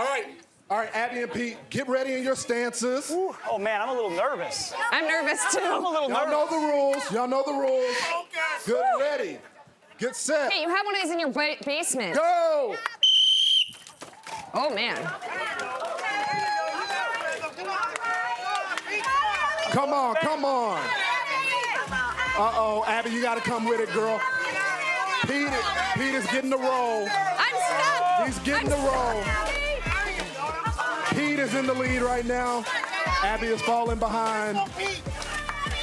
Speaker 4: All right, Abby and Pete, get ready in your stances.
Speaker 6: Ooh. Oh, man, I'm a little nervous.
Speaker 1: I'm nervous, too.
Speaker 6: I'm a little nervous.
Speaker 4: Y'all know the rules. Y'all know the rules. Get ready. Get set.
Speaker 1: Hey, you have one of these in your basement.
Speaker 4: Go!
Speaker 1: Oh, man.
Speaker 4: Come on, come on. Uh-oh, Abby, you got to come with it, girl. Pete is getting the roll.
Speaker 1: I'm stuck.
Speaker 4: He's getting the roll. Pete is in the lead right now. Abby is falling behind.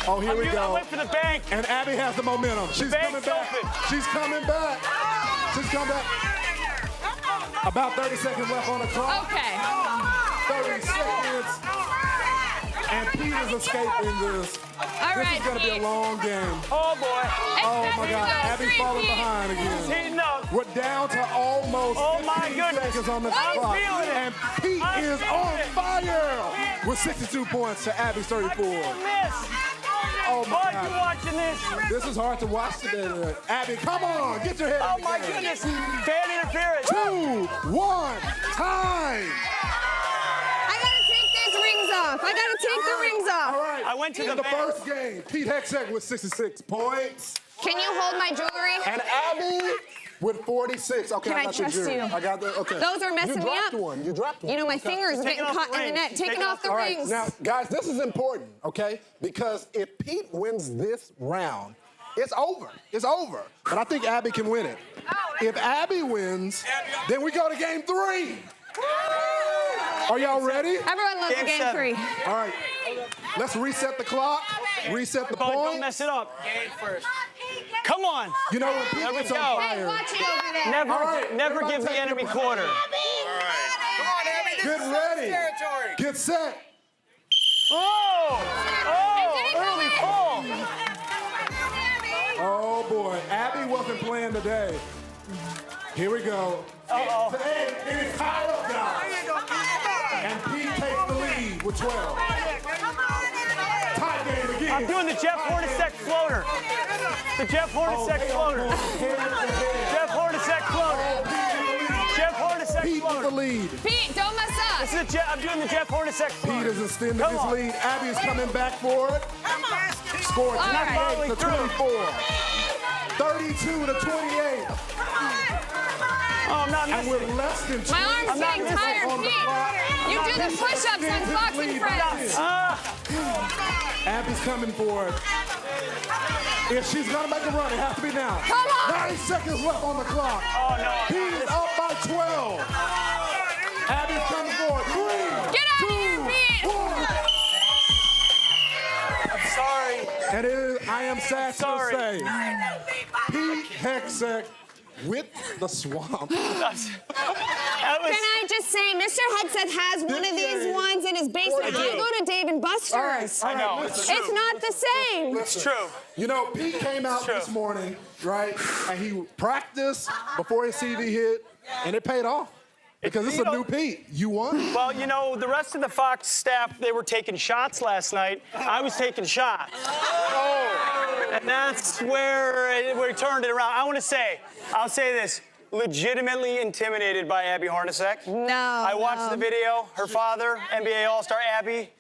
Speaker 4: Oh, here we go.
Speaker 6: I went for the bank.
Speaker 4: And Abby has the momentum. She's coming back. She's coming back. She's coming back. About 30 seconds left on the clock.
Speaker 1: Okay.
Speaker 4: 30 seconds. And Pete is escaping this. This is going to be a long game.
Speaker 6: Oh, boy.
Speaker 4: Oh, my God. Abby's falling behind again.
Speaker 6: Heating up.
Speaker 4: We're down to almost 15 seconds on the clock. And Pete is on fire with 62 points to Abby's 34. Oh, my God.
Speaker 6: Are you watching this?
Speaker 4: This is hard to watch today. Abby, come on. Get your head
Speaker 6: Oh,
Speaker 4: in the
Speaker 6: my
Speaker 4: game.
Speaker 6: goodness. Fan interference.
Speaker 4: 2, 1, time.
Speaker 1: I gotta take the rings off.
Speaker 4: All right.
Speaker 6: I went to
Speaker 4: in
Speaker 6: the
Speaker 4: the first game, Pete Hegseth with 66 points.
Speaker 1: Can you hold my jewelry?
Speaker 4: And Abby with 46. Okay,
Speaker 1: Can I
Speaker 4: got your
Speaker 1: trust
Speaker 4: jewelry.
Speaker 1: you?
Speaker 4: I got the, okay.
Speaker 1: Those are messing me up.
Speaker 4: You dropped one.
Speaker 1: You know, my fingers are getting caught in the net. Taking off the
Speaker 4: All right,
Speaker 1: rings.
Speaker 4: now, guys, this is important, okay? Because if Pete wins this round, it's over. It's over. But I think Abby can win it. If Abby wins, then we go to game 3. Are y'all ready?
Speaker 1: Everyone loves game 3.
Speaker 4: All right. Let's reset the clock. Reset the points.
Speaker 6: Don't mess it up. Come on.
Speaker 4: You know when Pete gets on fire.
Speaker 1: Watch it over there.
Speaker 6: Never give the enemy quarter.
Speaker 4: Get ready. Get set.
Speaker 6: Early pull.
Speaker 4: Oh, boy. Abby wasn't playing today. Here we go.
Speaker 6: Uh-oh.
Speaker 4: It is tied up, guys. And Pete takes the lead with 12. Tie game again.
Speaker 6: I'm doing the Jeff Hornacek floater. The Jeff Hornacek floater. Jeff Hornacek floater. Jeff Hornacek
Speaker 4: Pete with the lead.
Speaker 1: Pete, don't mess up.
Speaker 6: This is I'm doing the Jeff Hornacek floater.
Speaker 4: Pete is extending his lead. Abby is coming back for it. Score 28 to 24. 32 to 28.
Speaker 6: Oh, I'm not
Speaker 4: And
Speaker 6: missing.
Speaker 4: with less than 2
Speaker 1: My arm's getting tired,
Speaker 4: on the
Speaker 1: Pete.
Speaker 4: clock,
Speaker 1: You do the push-ups on Fox and Friends.
Speaker 4: Abby's coming for it. If she's gonna make a run, it has to be now.
Speaker 1: Come on.
Speaker 4: 9 seconds left on the clock.
Speaker 6: Oh, no.
Speaker 4: Pete is up by 12. Abby's coming for it. 3,
Speaker 1: Get out of here, Pete.
Speaker 4: 1.
Speaker 6: I'm sorry.
Speaker 4: And I am sad to say, Pete Hegseth with the swamp.
Speaker 5: Can I just say, Mr. Hegseth has one of these ones in his basement. I go to Dave & Buster's.
Speaker 4: All right,
Speaker 5: I know. It's not the same.
Speaker 4: It's true. You know, Pete came out this morning, right? And he practiced before his CV hit, and it paid off. Because it's a new Pete. You won?
Speaker 6: Well, you know, the rest of the Fox staff, they were taking shots last night. I was taking shots. And that's where we turned it around. I'll say this, legitimately intimidated by Abby Hornacek.
Speaker 5: No.
Speaker 6: I watched the video, her father, NBA All-Star Abby.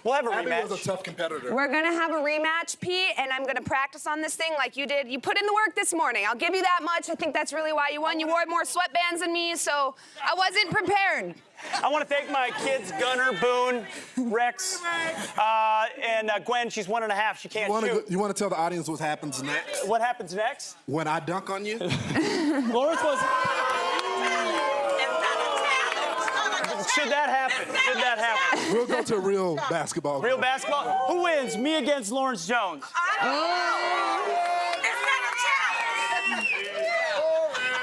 Speaker 6: We'll have a rematch.
Speaker 4: Abby was a tough competitor.
Speaker 1: We're gonna have a rematch, Pete, and I'm gonna practice on this thing like you did. You put in the work this morning. I'll give you that much. I think that's really why you won. You wore more sweatbands than me, so I wasn't prepared.
Speaker 6: I want to thank my kids, Gunnar, Boone, Rex, and Gwen. She's 1.5. She can't shoot.
Speaker 4: You want to tell the audience what happens next?
Speaker 6: What happens next?
Speaker 4: When I dunk on you?
Speaker 6: Lawrence was... Should that happen?
Speaker 4: We'll go to real basketball.
Speaker 6: Real basketball? Who wins? Me against Lawrence Jones.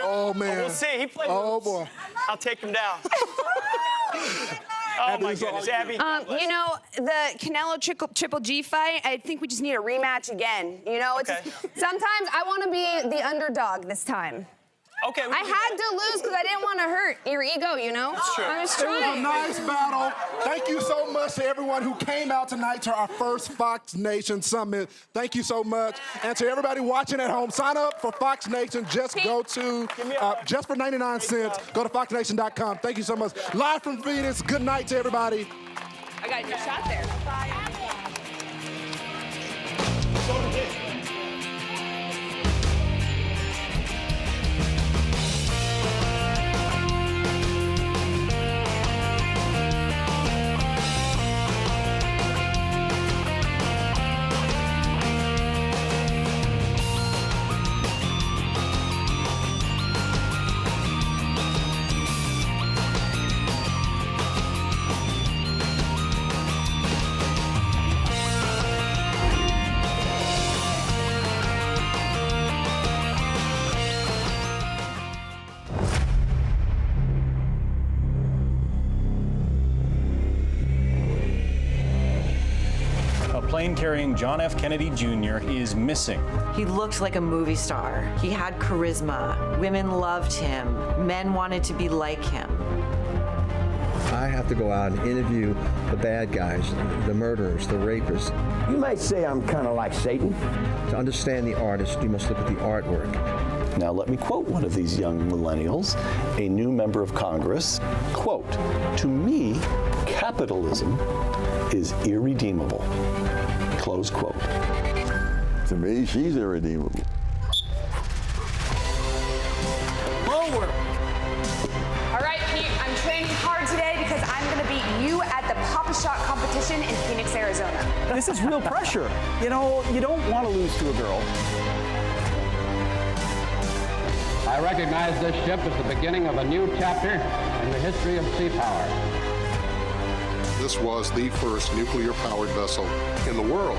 Speaker 4: Oh, man.
Speaker 6: We'll see. He played.
Speaker 4: Oh, boy.
Speaker 6: I'll take him down. Oh, my goodness, Abby.
Speaker 1: You know, the Canelo Triple G fight, I think we just need a rematch again. You know, sometimes I want to be the underdog this time.
Speaker 6: Okay.
Speaker 1: I had to lose because I didn't want to hurt your ego, you know?
Speaker 6: That's true.
Speaker 1: I was
Speaker 4: It was
Speaker 1: trying.
Speaker 4: a nice battle. Thank you so much to everyone who came out tonight to our first Fox Nation Summit. Thank you so much. And to everybody watching at home, sign up for Fox Nation. Just go to, just for 99 cents, go to foxnation.com. Thank you so much. Live from Phoenix, good night to everybody.
Speaker 1: I got your shot there.
Speaker 7: Plane carrying John F. Kennedy Jr. is missing.
Speaker 14: He looked like a movie star. He had charisma. Women loved him. Men wanted to be like him.
Speaker 23: I have to go out and interview the bad guys, the murderers, the rapists.
Speaker 24: You might say I'm kind of like Satan.
Speaker 23: To understand the artist, you must look at the artwork.
Speaker 25: Now let me quote one of these young millennials, a new member of Congress. Quote, "To me, capitalism is irredeemable." Close quote.
Speaker 24: To me, she's irredeemable.
Speaker 6: Lower.
Speaker 1: All right, Pete, I'm training hard today because I'm going to beat you at the Papa Shot competition in Phoenix, Arizona.
Speaker 6: This is real pressure. You know, you don't want to lose to a girl.
Speaker 26: I recognize this ship as the beginning of a new chapter in the history of sea power.
Speaker 27: This was the first nuclear-powered vessel in the world.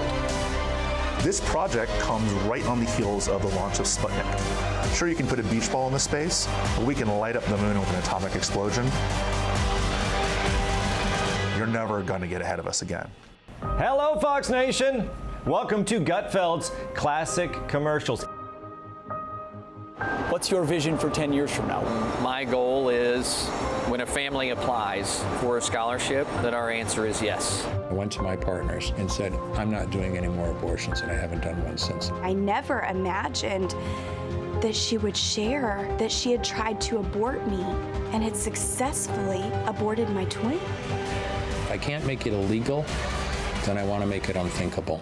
Speaker 28: This project comes right on the heels of the launch of Sputnik. Sure, you can put a beach ball in the space, but we can light up the moon with an atomic explosion. You're never going to get ahead of us again.
Speaker 8: Hello, Fox Nation. Welcome to Gutfeld's Classic Commercials.
Speaker 6: What's your vision for 10 years from now?
Speaker 30: My goal is when a family applies for a scholarship, that our answer is yes.
Speaker 23: I went to my partners and said, I'm not doing any more abortions, and I haven't done one since.
Speaker 31: I never imagined that she would share that she had tried to abort me and had successfully aborted my twin.
Speaker 23: If I can't make it illegal, then I want to make it unthinkable.